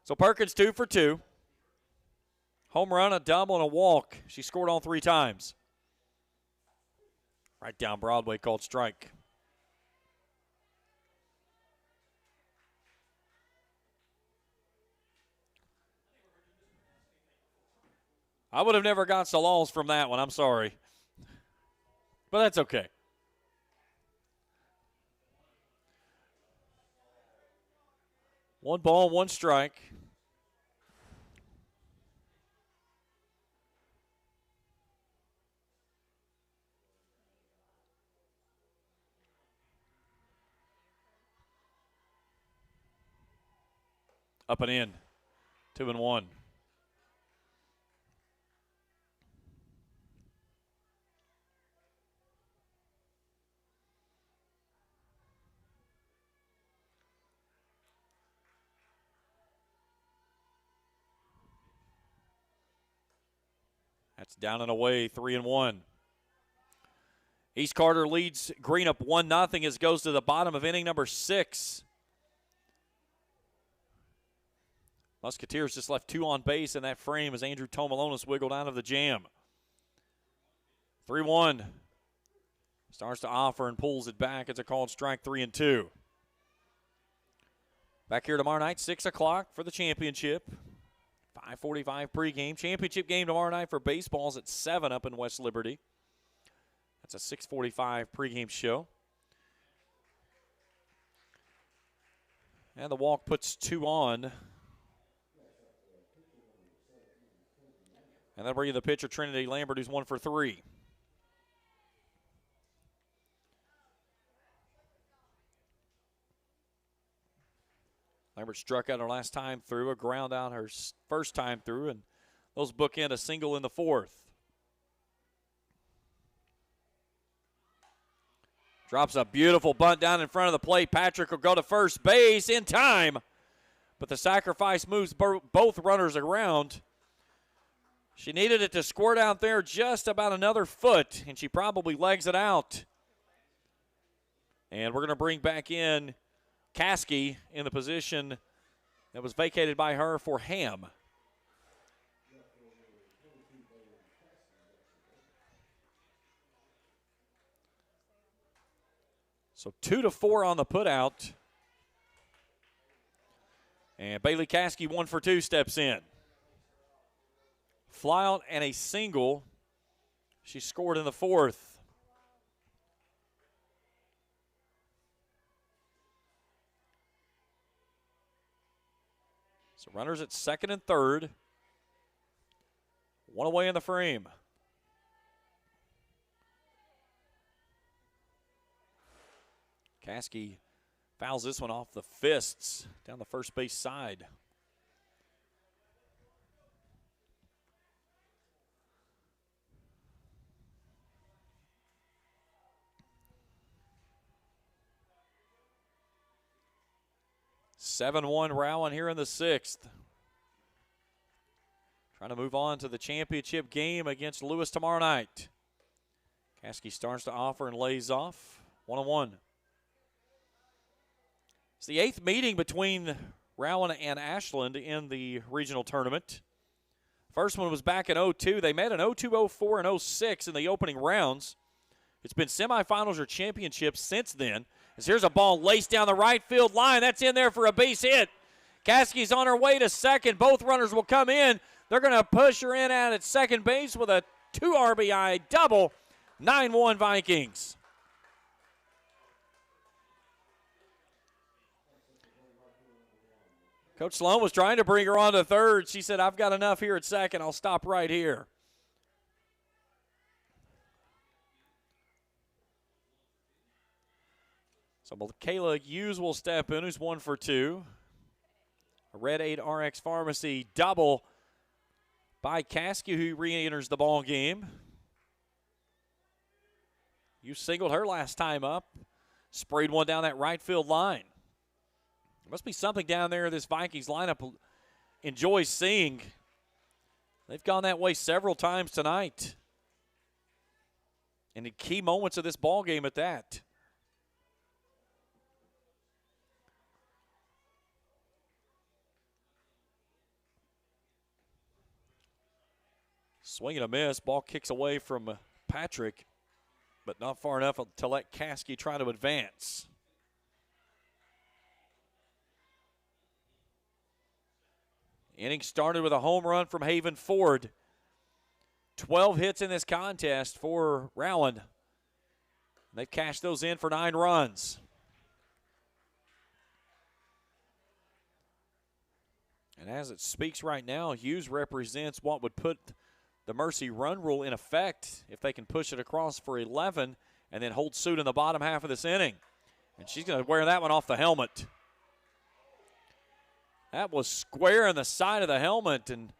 So Perkins 2 for 2. Home run, a double, and a walk. She scored all 3 times. Right down Broadway, called strike. I would have never got Salals from that one. I'm sorry. But that's okay. One ball, 1 strike. Up and in. 2-1. That's down and away, 3-1. East Carter leads Green up 1-0 as it goes to the bottom of inning number 6. Musketeers just left 2 on base in that frame as Andrew Tomalonis wiggled out of the jam. 3-1. Starts to offer and pulls it back. It's a called strike 3-2. Back here tomorrow night, 6 o'clock for the championship. 5:45 pregame. Championship game tomorrow night for baseballs at 7 up in West Liberty. That's a 6:45 pregame show. And the walk puts 2 on. And that'll bring you the pitcher, Trinity Lambert, who's 1 for 3. Lambert struck out her last time through, a ground out her first time through, and those bookend a single in the 4th. Drops a beautiful bunt down in front of the plate. Patrick will go to first base in time, but the sacrifice moves both runners around. She needed it to squirt out there just about another foot, and she probably legs it out. And we're going to bring back in Caskey in the position that was vacated by her for Ham. So 2-4 on the putout. And Bailey Caskey, 1 for 2, steps in. Fly out and a single. She scored in the 4th. So runners at 2nd and 3rd. 1 away in the frame. Caskey fouls this one off the fists down the first base side. (7-1) Rowan here in the 6th. Trying to move on to the championship game against Lewis tomorrow night. Caskey starts to offer and lays off. 1-1. It's the 8th meeting between Rowan and Ashland in the regional tournament. First one was back in 02. They met in 02, 04, and 06 in the opening rounds. It's been semifinals or championships since then. As here's a ball laced down the right field line. That's in there for a base hit. Caskey's on her way to second. Both runners will come in. They're going to push her in out at second base with a 2 RBI double. 9-1 Vikings. Coach Sloan was trying to bring her on to third. She said, I've got enough here at second. I'll stop right here. So Kayla Hughes will step in, who's 1 for 2. A Red 8 RX Pharmacy double by Caskey, who re-enters the ball game. You singled her last time up. Sprayed one down that right field line. There must be something down there this Vikings lineup enjoys seeing. They've gone that way several times tonight. And in key moments of this ball game at that. Swing and a miss. Ball kicks away from Patrick, but not far enough to let Caskey try to advance. Inning started with a home run from Haven Ford. 12 hits in this contest for Rowan. They've cashed those in for 9 runs. And as it speaks right now, Hughes represents what would put the Mercy run rule in effect if they can push it across for 11 and then hold suit in the bottom half of this inning. And she's going to wear that one off the helmet. That was square in the side of the helmet, and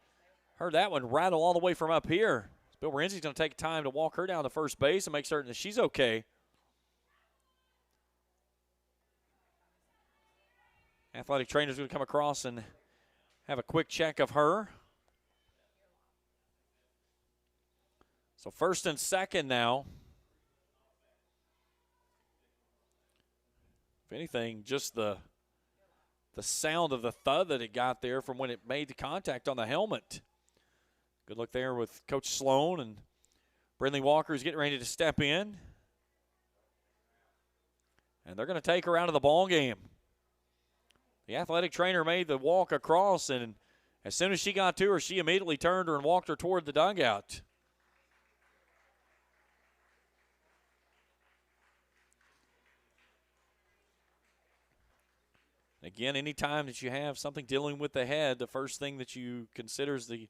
heard that one rattle all the way from up here. Bill Renzi's going to take time to walk her down to first base and make certain that she's okay. Athletic trainer's going to come across and have a quick check of her. So 1st and 2nd now. If anything, just the sound of the thud that it got there from when it made the contact on the helmet. Good look there with Coach Sloan, and Brindley Walker is getting ready to step in. And they're going to take her out of the ball game. The athletic trainer made the walk across, and as soon as she got to her, she immediately turned her and walked her toward the dugout. Again, anytime that you have something dealing with the head, the first thing that you consider is the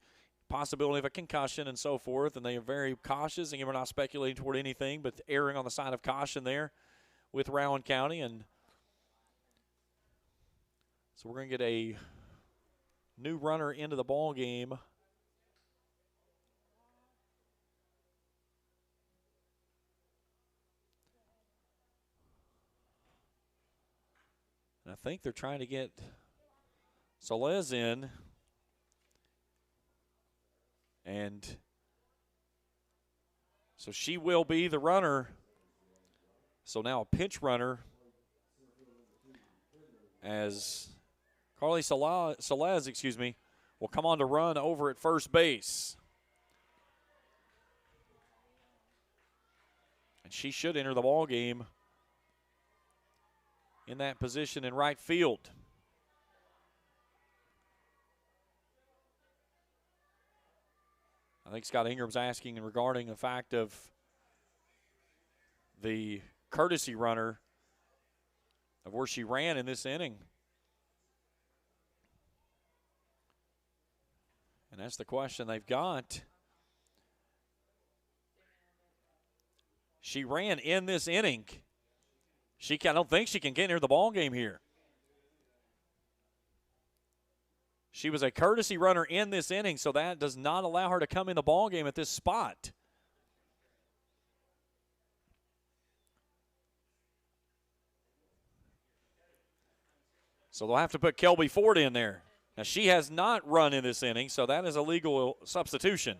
possibility of a concussion and so forth, and they are very cautious. Again, we're not speculating toward anything, but erring on the side of caution there with Rowan County. And so we're going to get a new runner into the ball game. And I think they're trying to get Solez in. And so she will be the runner. So now a pinch runner as Carly Solez, will come on to run over at first base. And she should enter the ball game in that position in right field. I think Scott Ingram's asking regarding the fact of the courtesy runner of where she ran in this inning. And that's the question they've got. She ran in this inning. I don't think she can get near the ball game here. She was a courtesy runner in this inning, so that does not allow her to come in the ball game at this spot. So they'll have to put Kelby Ford in there. Now, she has not run in this inning, so that is a legal substitution.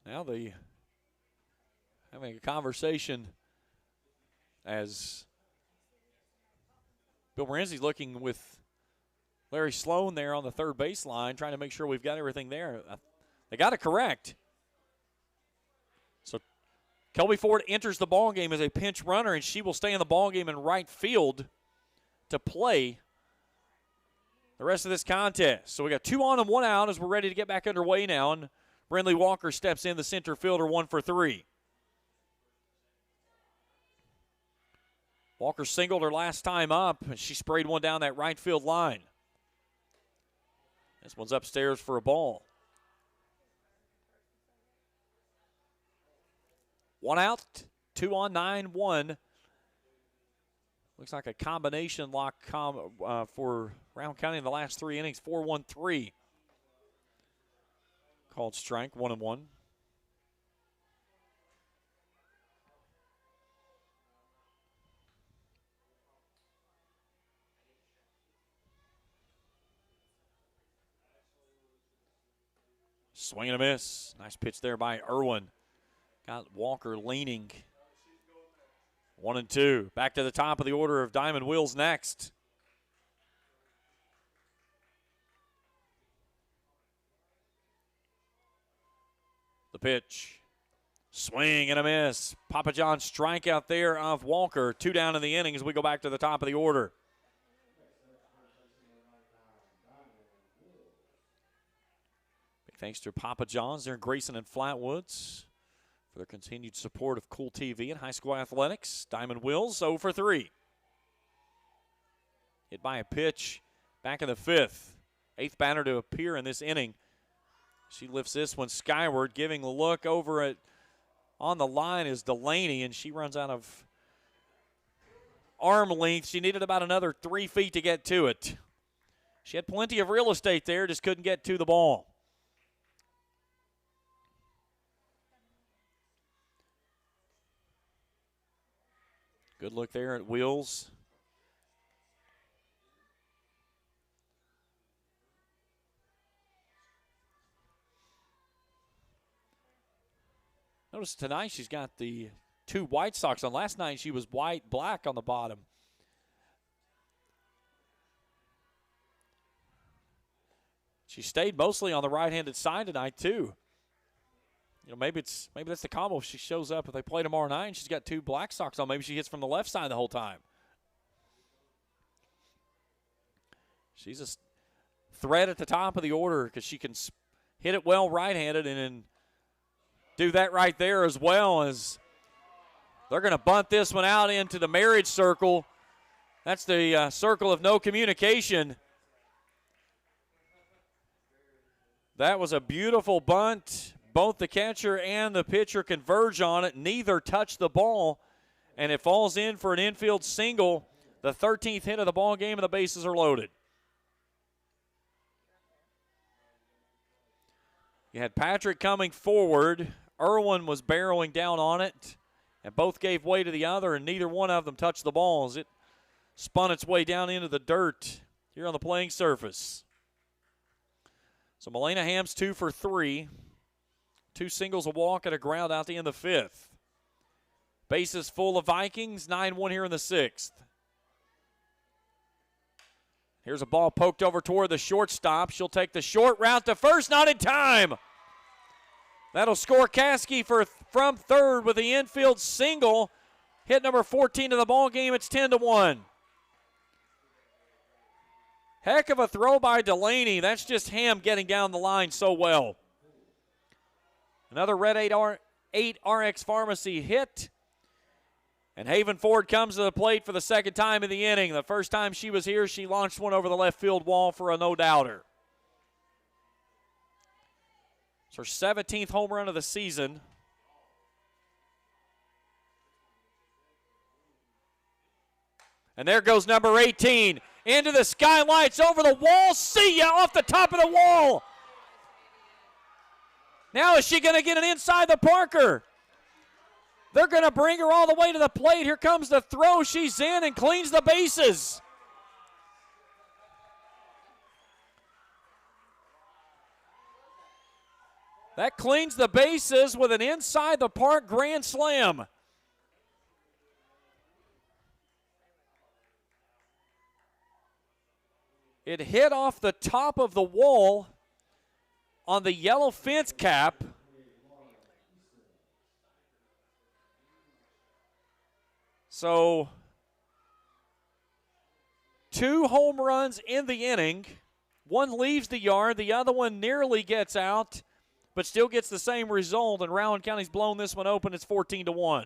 Now they having a conversation as Bill Morenzi's looking with Larry Sloan there on the third baseline, trying to make sure we've got everything there. They got it correct. So Kelby Ford enters the ball game as a pinch runner, and she will stay in the ball game in right field to play the rest of this contest. So we got 2 on and 1 out as we're ready to get back underway now. And Brindley Walker steps in, the center fielder, 1 for 3. Walker singled her last time up, and she sprayed one down that right field line. This one's upstairs for a ball. 1 out, 2 on, 9-1. Looks like a combination lock for Rowan County in the last 3 innings, 4-1-3. Called strike, 1-1. Swing and a miss. Nice pitch there by Irwin. Got Walker leaning. 1-2. Back to the top of the order of Diamond Wheels next. The pitch. Swing and a miss. Papa John strikeout there of Walker. 2 down in the inning as we go back to the top of the order. Big thanks to Papa John's there in Grayson and Flatwoods for their continued support of Cool TV and high school athletics. Diamond Wills 0 for 3. Hit by a pitch back in the 5th. 8th batter to appear in this inning. She lifts this one skyward, giving the look over at on the line is Delaney, and she runs out of arm length. She needed about another 3 feet to get to it. She had plenty of real estate there, just couldn't get to the ball. Good look there at Wheels. Notice tonight she's got the 2 white socks on. Last night she was white, black on the bottom. She stayed mostly on the right-handed side tonight too. You know, maybe that's the combo. If she shows up, if they play tomorrow night and she's got 2 black socks on, maybe she hits from the left side the whole time. She's a threat at the top of the order because she can hit it well right-handed and then do that right there as well. As they're going to bunt this one out into the marriage circle. That's the circle of no communication. That was a beautiful bunt. Both the catcher and the pitcher converge on it. Neither touched the ball, and it falls in for an infield single. The 13th hit of the ball game, and the bases are loaded. You had Patrick coming forward. Irwin was barreling down on it, and both gave way to the other, and neither one of them touched the ball as it spun its way down into the dirt here on the playing surface. So Melena Ham's 2 for 3. 2 singles, a walk, and a ground out the end of the 5th. Bases full of Vikings, 9-1 here in the 6th. Here's a ball poked over toward the shortstop. She'll take the short route to first, not in time. That'll score Caskey from third with the infield single. Hit number 14 of the ball game. It's 10-1. Heck of a throw by Delaney. That's just Ham getting down the line so well. Another Red 8 RX Pharmacy hit. And Haven Ford comes to the plate for the second time in the inning. The first time she was here, she launched one over the left field wall for a no-doubter. It's her 17th home run of the season. And there goes number 18. Into the skylights, over the wall. See ya off the top of the wall. Now is she going to get it inside the Parker? They're going to bring her all the way to the plate. Here comes the throw. She's in and cleans the bases. That cleans the bases with an inside the park grand slam. It hit off the top of the wall on the yellow fence cap. So 2 home runs in the inning. One leaves the yard. The other one nearly gets out, but still gets the same result. And Rowan County's blown this one open. It's 14-1.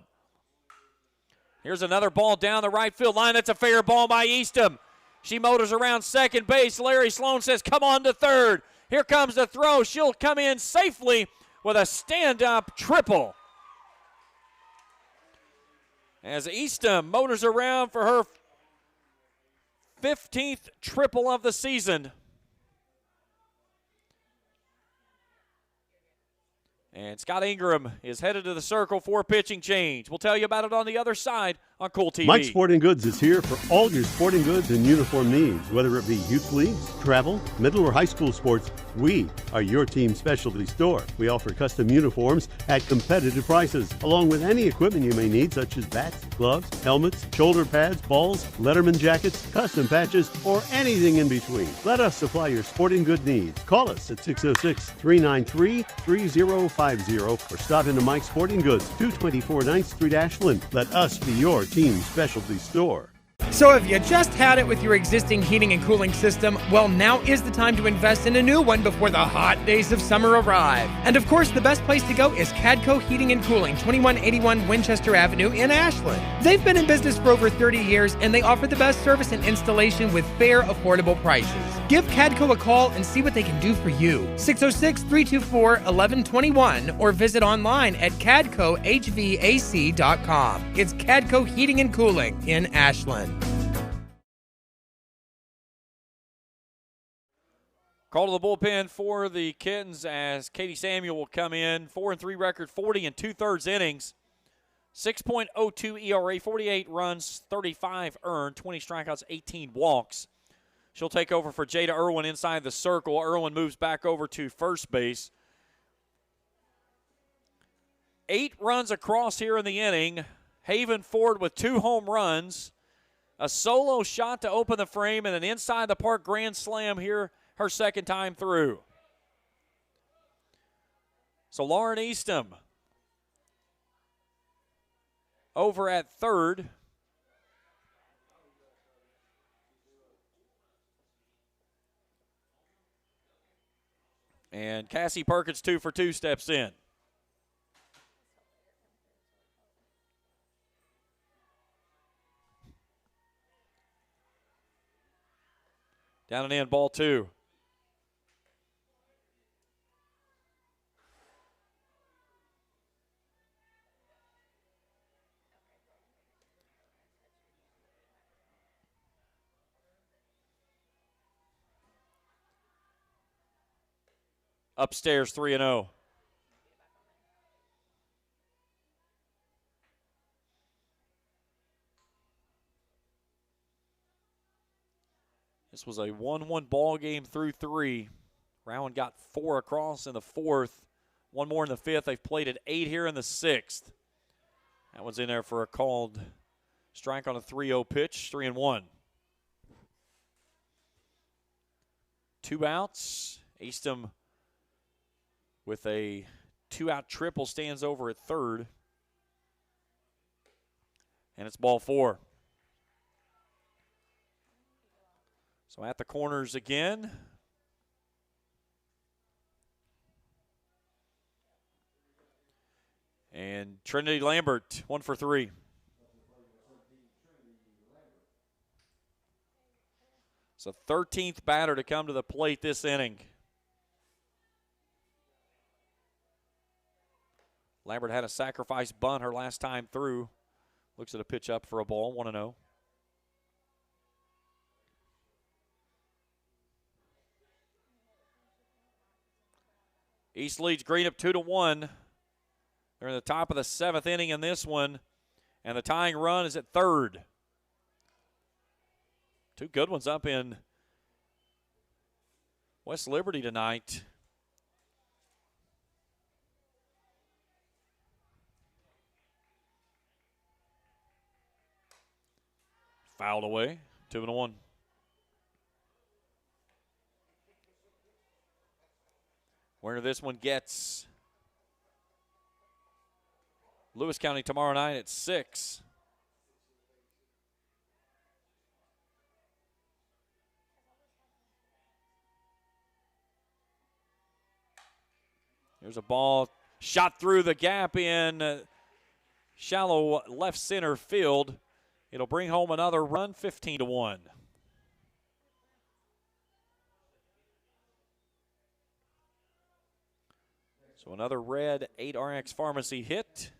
Here's another ball down the right field line. That's a fair ball by Eastham. She motors around second base. Larry Sloan says, come on to third. Here comes the throw. She'll come in safely with a stand-up triple. As Eastham motors around for her 15th triple of the season. And Scott Ingram is headed to the circle for a pitching change. We'll tell you about it on the other side on Cool TV. Mike Sporting Goods is here for all your sporting goods and uniform needs. Whether it be youth leagues, travel, middle or high school sports, we are your team specialty store. We offer custom uniforms at competitive prices, along with any equipment you may need, such as bats, gloves, helmets, shoulder pads, balls, Letterman jackets, custom patches, or anything in between. Let us supply your sporting good needs. Call us at 606-393-3050 or stop into Mike's Sporting Goods, 224 9th Street, Ashland. Let us be your team specialty store. So if you just had it with your existing heating and cooling system, well, now is the time to invest in a new one before the hot days of summer arrive. And of course, the best place to go is Cadco Heating and Cooling, 2181 Winchester Avenue in Ashland. They've been in business for over 30 years, and they offer the best service and installation with fair, affordable prices. Give Cadco a call and see what they can do for you. 606-324-1121 or visit online at cadcohvac.com. It's Cadco Heating and Cooling in Ashland. Call to the bullpen for the Kittens as Katie Samuel will come in. 4-3 record, 40 and 2/3 innings. 6.02 ERA, 48 runs, 35 earned, 20 strikeouts, 18 walks. She'll take over for Jada Irwin inside the circle. Irwin moves back over to first base. 8 runs across here in the inning. Haven Ford with 2 home runs, a solo shot to open the frame, and an inside the park grand slam here her second time through. So Lauren Eastham over at third. And Cassie Perkins 2 for 2 steps in. Down and in, ball 2. Upstairs 3-0. This was a 1-1 ball game through 3. Rowan got 4 across in the 4th. 1 more in the 5th. They've played at 8 here in the 6th. That one's in there for a called strike on a 3-0 pitch. 3-1. 2 outs. Eastham with a 2-out triple stands over at third. And it's ball 4. So at the corners again. And Trinity Lambert, 1 for 3. So 13th batter to come to the plate this inning. Lambert had a sacrifice bunt her last time through. Looks at a pitch up for a ball, 1-0. East leads Green up 2-1. They're in the top of the 7th inning in this one, and the tying run is at third. 2 good ones up in West Liberty tonight. Fouled away, 2-1. Winner this one gets Lewis County tomorrow night at 6. There's a ball shot through the gap in shallow left center field. It'll bring home another run, 15-1. So another red 8RX Pharmacy hit.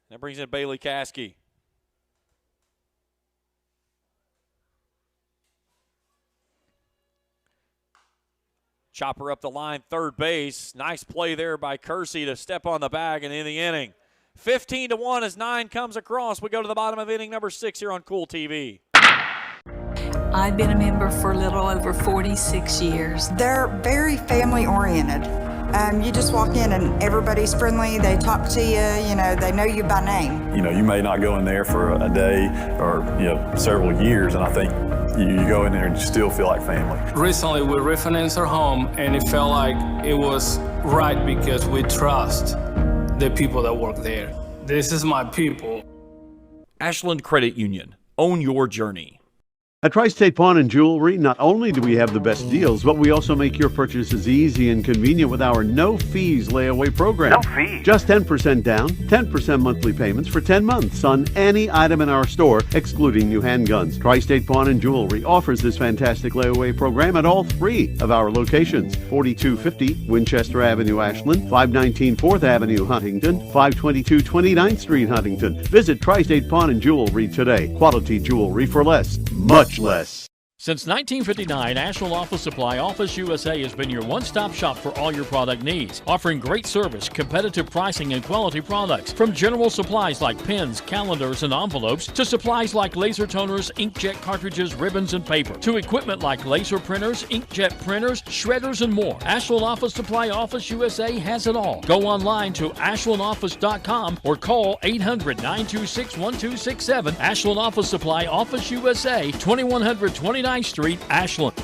That brings in Bailey Caskey. Chopper up the line, third base. Nice play there by Kersey to step on the bag and in the inning. 15-1 as 9 comes across. We go to the bottom of inning number 6 here on Cool TV. I've been a member for a little over 46 years. They're very family oriented. You just walk in and everybody's friendly. They talk to you, you know, they know you by name. You know, you may not go in there for a day or, several years, and I think you go in there and you still feel like family. Recently, we refinanced our home, and it felt like it was right because we trust the people that work there. This is my people. Ashland Credit Union. Own your journey. At Tri-State Pawn and Jewelry, not only do we have the best deals, but we also make your purchases easy and convenient with our no-fees layaway program. No fees? Just 10% down, 10% monthly payments for 10 months on any item in our store, excluding new handguns. Tri-State Pawn and Jewelry offers this fantastic layaway program at all 3 of our locations: 4250 Winchester Avenue, Ashland, 519 4th Avenue, Huntington, 522 29th Street, Huntington. Visit Tri-State Pawn and Jewelry today. Quality jewelry for less, much less. Since 1959, Ashland Office Supply Office USA has been your one-stop shop for all your product needs, offering great service, competitive pricing, and quality products. From general supplies like pens, calendars, and envelopes to supplies like laser toners, inkjet cartridges, ribbons, and paper, to equipment like laser printers, inkjet printers, shredders, and more. Ashland Office Supply Office USA has it all. Go online to ashlandoffice.com or call 800-926-1267. Ashland Office Supply Office USA, 2129 Street, Ashland.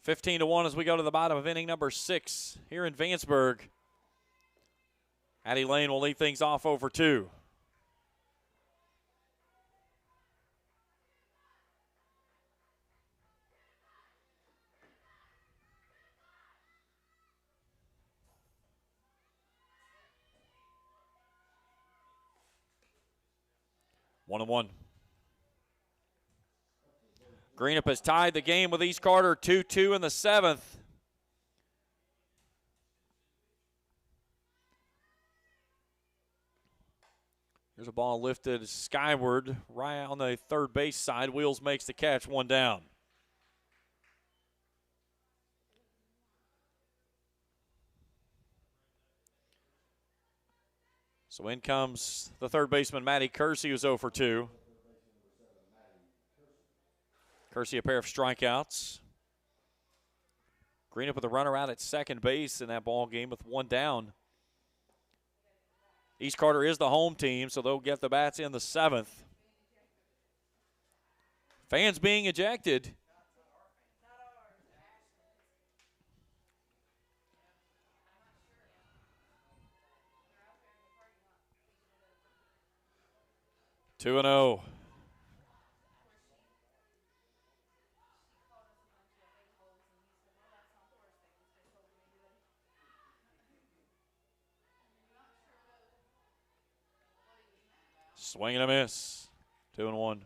15-1 as we go to the bottom of inning number 6 here in Vanceburg. Addie Lane will lead things off over 2. One and one. Greenup has tied the game with East Carter 2-2 in the 7th. Here's a ball lifted skyward right on the third base side. Wheels makes the catch, 1 down. So in comes the third baseman, Matty Kersey, who's 0 for 2. Kersey, a pair of strikeouts. Greenup with a runner out at second base in that ball game with 1 down. East Carter is the home team, so they'll get the bats in the 7th. Fans being ejected. Two and 0. Swing and a miss. 2 and 1.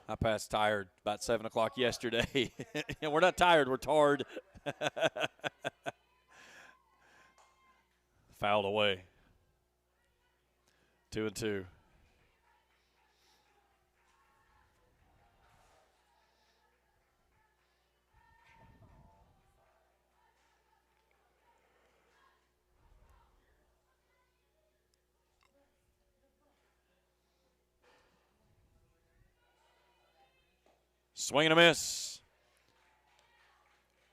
I passed tired about 7 o'clock yesterday. We're not tired, we're tarred. Fouled away. 2 and 2. Swing and a miss.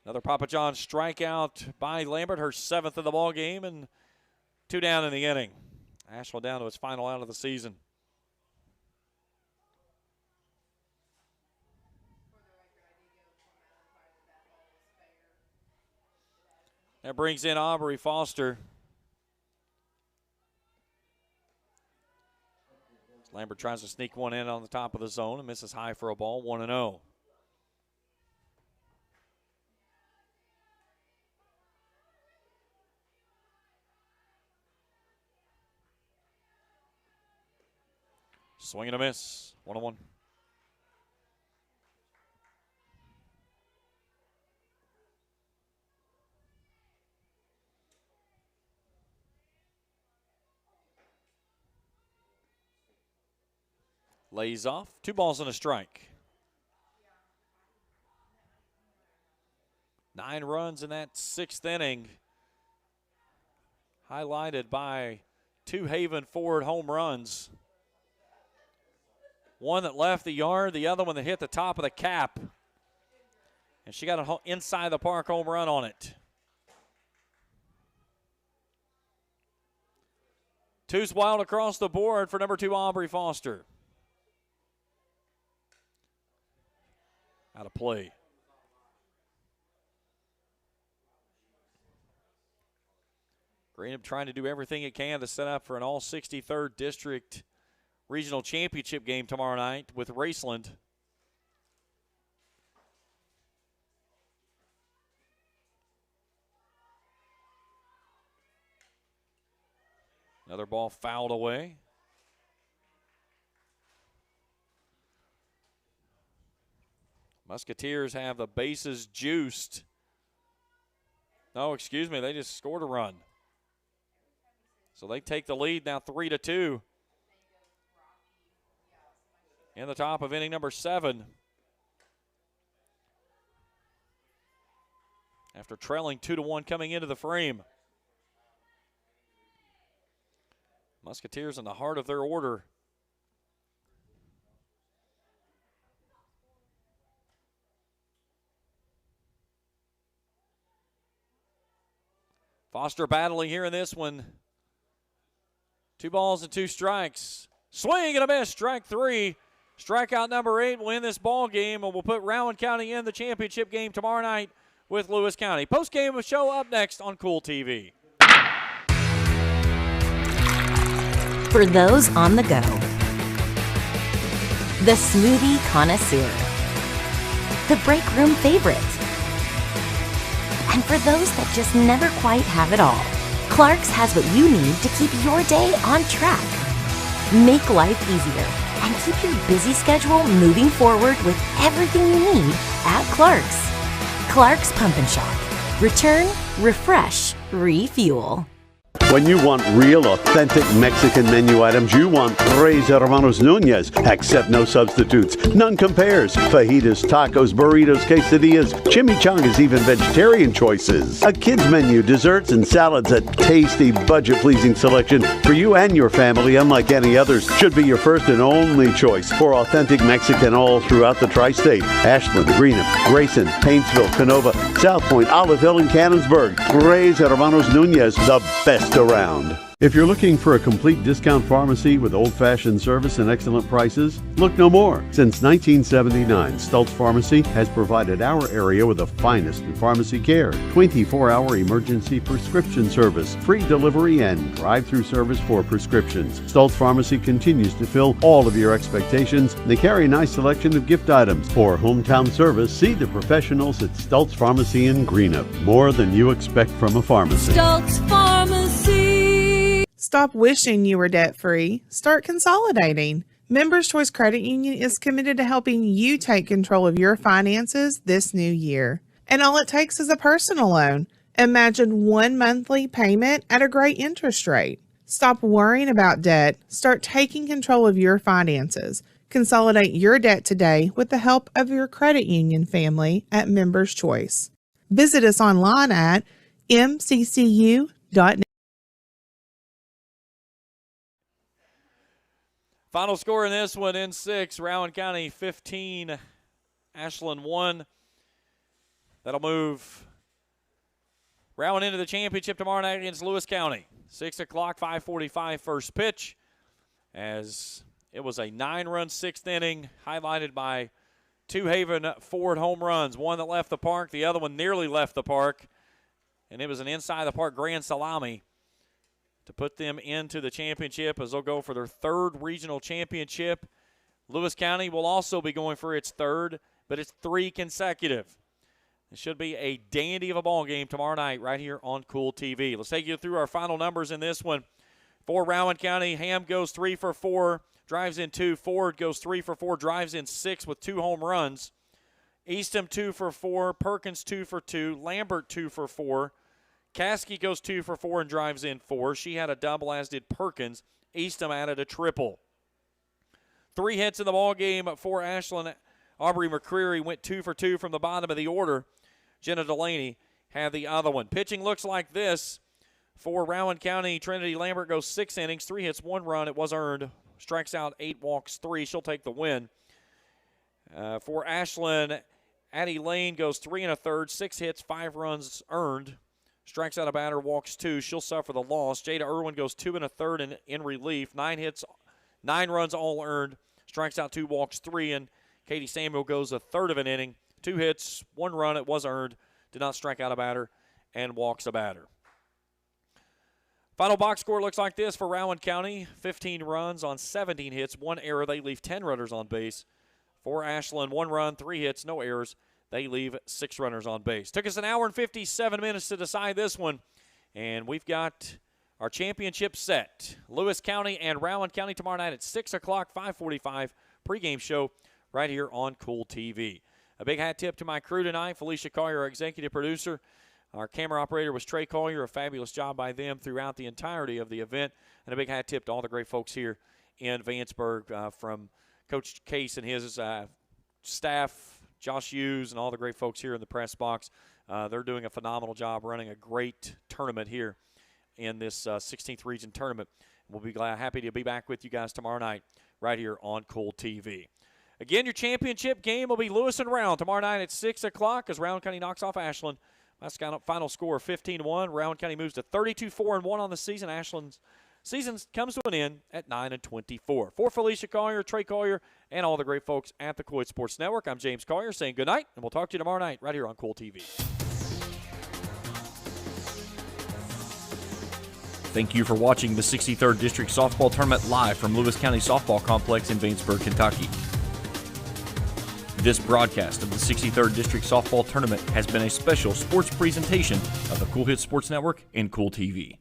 Another Papa John strikeout by Lambert, her 7th of the ball game, and 2 down in the inning. Ashland down to its final out of the season. That brings in Aubrey Foster. Lambert tries to sneak one in on the top of the zone and misses high for a ball, 1 and 0. Swing and a miss, 1 and 1. Lays off. 2 balls and a strike. 9 runs in that 6th inning. Highlighted by 2 Haven Ford home runs. One that left the yard, the other one that hit the top of the cap. And she got an inside the park home run on it. 2's wild across the board for number 2 Aubrey Foster. Out of play. Greenup trying to do everything it can to set up for an all 63rd District Regional Championship game tomorrow night with Raceland. Another ball fouled away. Musketeers have the bases juiced. No, excuse me, they just scored a run. So they take the lead now 3-2. In the top of inning number 7. After trailing 2-1 coming into the frame. Musketeers in the heart of their order. Foster battling here in this one. 2 balls and 2 strikes. Swing and a miss, strike 3. Strikeout number 8 will win this ball game, and will put Rowan County in the championship game tomorrow night with Lewis County. Post-game show up next on Cool TV. For those on the go, the smoothie connoisseur, the break room favorite, and for those that just never quite have it all, Clark's has what you need to keep your day on track. Make life easier and keep your busy schedule moving forward with everything you need at Clark's. Clark's Pump and Shop. Return, refresh, refuel. When you want real, authentic Mexican menu items, you want Tres Hermanos Nunez. Accept no substitutes. None compares. Fajitas, tacos, burritos, quesadillas, chimichangas, even vegetarian choices. A kids menu, desserts, and salads. A tasty, budget-pleasing selection for you and your family, unlike any others. Should be your first and only choice for authentic Mexican all throughout the tri-state. Ashland, Greenup, Grayson, Paintsville, Canova, South Point, Olive Hill, and Cannonsburg. Tres Hermanos Nunez, the best around. If you're looking for a complete discount pharmacy with old-fashioned service and excellent prices, look no more. Since 1979, Stultz Pharmacy has provided our area with the finest in pharmacy care, 24-hour emergency prescription service, free delivery, and drive-through service for prescriptions. Stultz Pharmacy continues to fill all of your expectations. They carry a nice selection of gift items. For hometown service, see the professionals at Stultz Pharmacy in Greenup. More than you expect from a pharmacy. Stultz Pharmacy. Stop wishing you were debt-free. Start consolidating. Members Choice Credit Union is committed to helping you take control of your finances this new year. And all it takes is a personal loan. Imagine one monthly payment at a great interest rate. Stop worrying about debt. Start taking control of your finances. Consolidate your debt today with the help of your credit union family at Members Choice. Visit us online at mccu.net. Final score in this one in 6, Rowan County 15, Ashland 1. That'll move Rowan into the championship tomorrow night against Lewis County. 6 o'clock, 5:45 first pitch, as it was a 9-run 6th inning, highlighted by 2 Haven Ford home runs, one that left the park, the other one nearly left the park, and it was an inside-the-park grand salami to put them into the championship as they'll go for their 3rd regional championship. Lewis County will also be going for its 3rd, but it's 3 consecutive. It should be a dandy of a ball game tomorrow night right here on Cool TV. Let's take you through our final numbers in this one. For Rowan County, Ham goes 3 for 4, drives in 2. Ford goes 3 for 4, drives in 6 with 2 home runs. Eastham 2 for 4, Perkins 2 for 2, Lambert 2 for 4. Caskey goes 2 for 4 and drives in 4. She had a double, as did Perkins. Eastham added a triple. 3 hits in the ball game for Ashland. Aubrey McCreary went 2 for 2 from the bottom of the order. Jenna Delaney had the other one. Pitching looks like this. For Rowan County, Trinity Lambert goes 6 innings, 3 hits, 1 run. It was earned. Strikes out 8, walks 3. She'll take the win. For Ashland, Addie Lane goes 3 1/3, 6 hits, 5 runs earned. Strikes out a batter, walks 2. She'll suffer the loss. Jada Irwin goes 2 1/3 in relief. 9 hits, 9 runs all earned. Strikes out 2, walks 3. And Katie Samuel goes 1/3 of an inning. 2 hits, 1 run. It was earned. Did not strike out a batter and walks a batter. Final box score looks like this for Rowan County. 15 runs on 17 hits, 1 error. They leave 10 runners on base. For Ashland, 1 run, 3 hits, no errors. They leave 6 runners on base. Took us an hour and 57 minutes to decide this one, and we've got our championship set. Lewis County and Rowan County tomorrow night at 6 o'clock, 5:45 pregame show right here on Cool TV. A big hat tip to my crew tonight, Felicia Collier, our executive producer. Our camera operator was Trey Collier. A fabulous job by them throughout the entirety of the event. And a big hat tip to all the great folks here in Vanceburg, from Coach Case and his staff, Josh Hughes, and all the great folks here in the press box. They're doing a phenomenal job running a great tournament here in this 16th region tournament. We'll be happy to be back with you guys tomorrow night right here on Cool TV. Again, your championship game will be Lewis and Rowan tomorrow night at 6 o'clock as Rowan County knocks off Ashland. That's final score of 15-1. Rowan County moves to 32-4-1 on the season. Ashland's season comes to an end at 9-24. For Felicia Collier, Trey Collier, and all the great folks at the Coit Sports Network, I'm James Collier saying good night, and we'll talk to you tomorrow night right here on Cool TV. Thank you for watching the 63rd District Softball Tournament live from Lewis County Softball Complex in Vanceburg, Kentucky. This broadcast of the 63rd District Softball Tournament has been a special sports presentation of the Cool Hits Sports Network and Cool TV.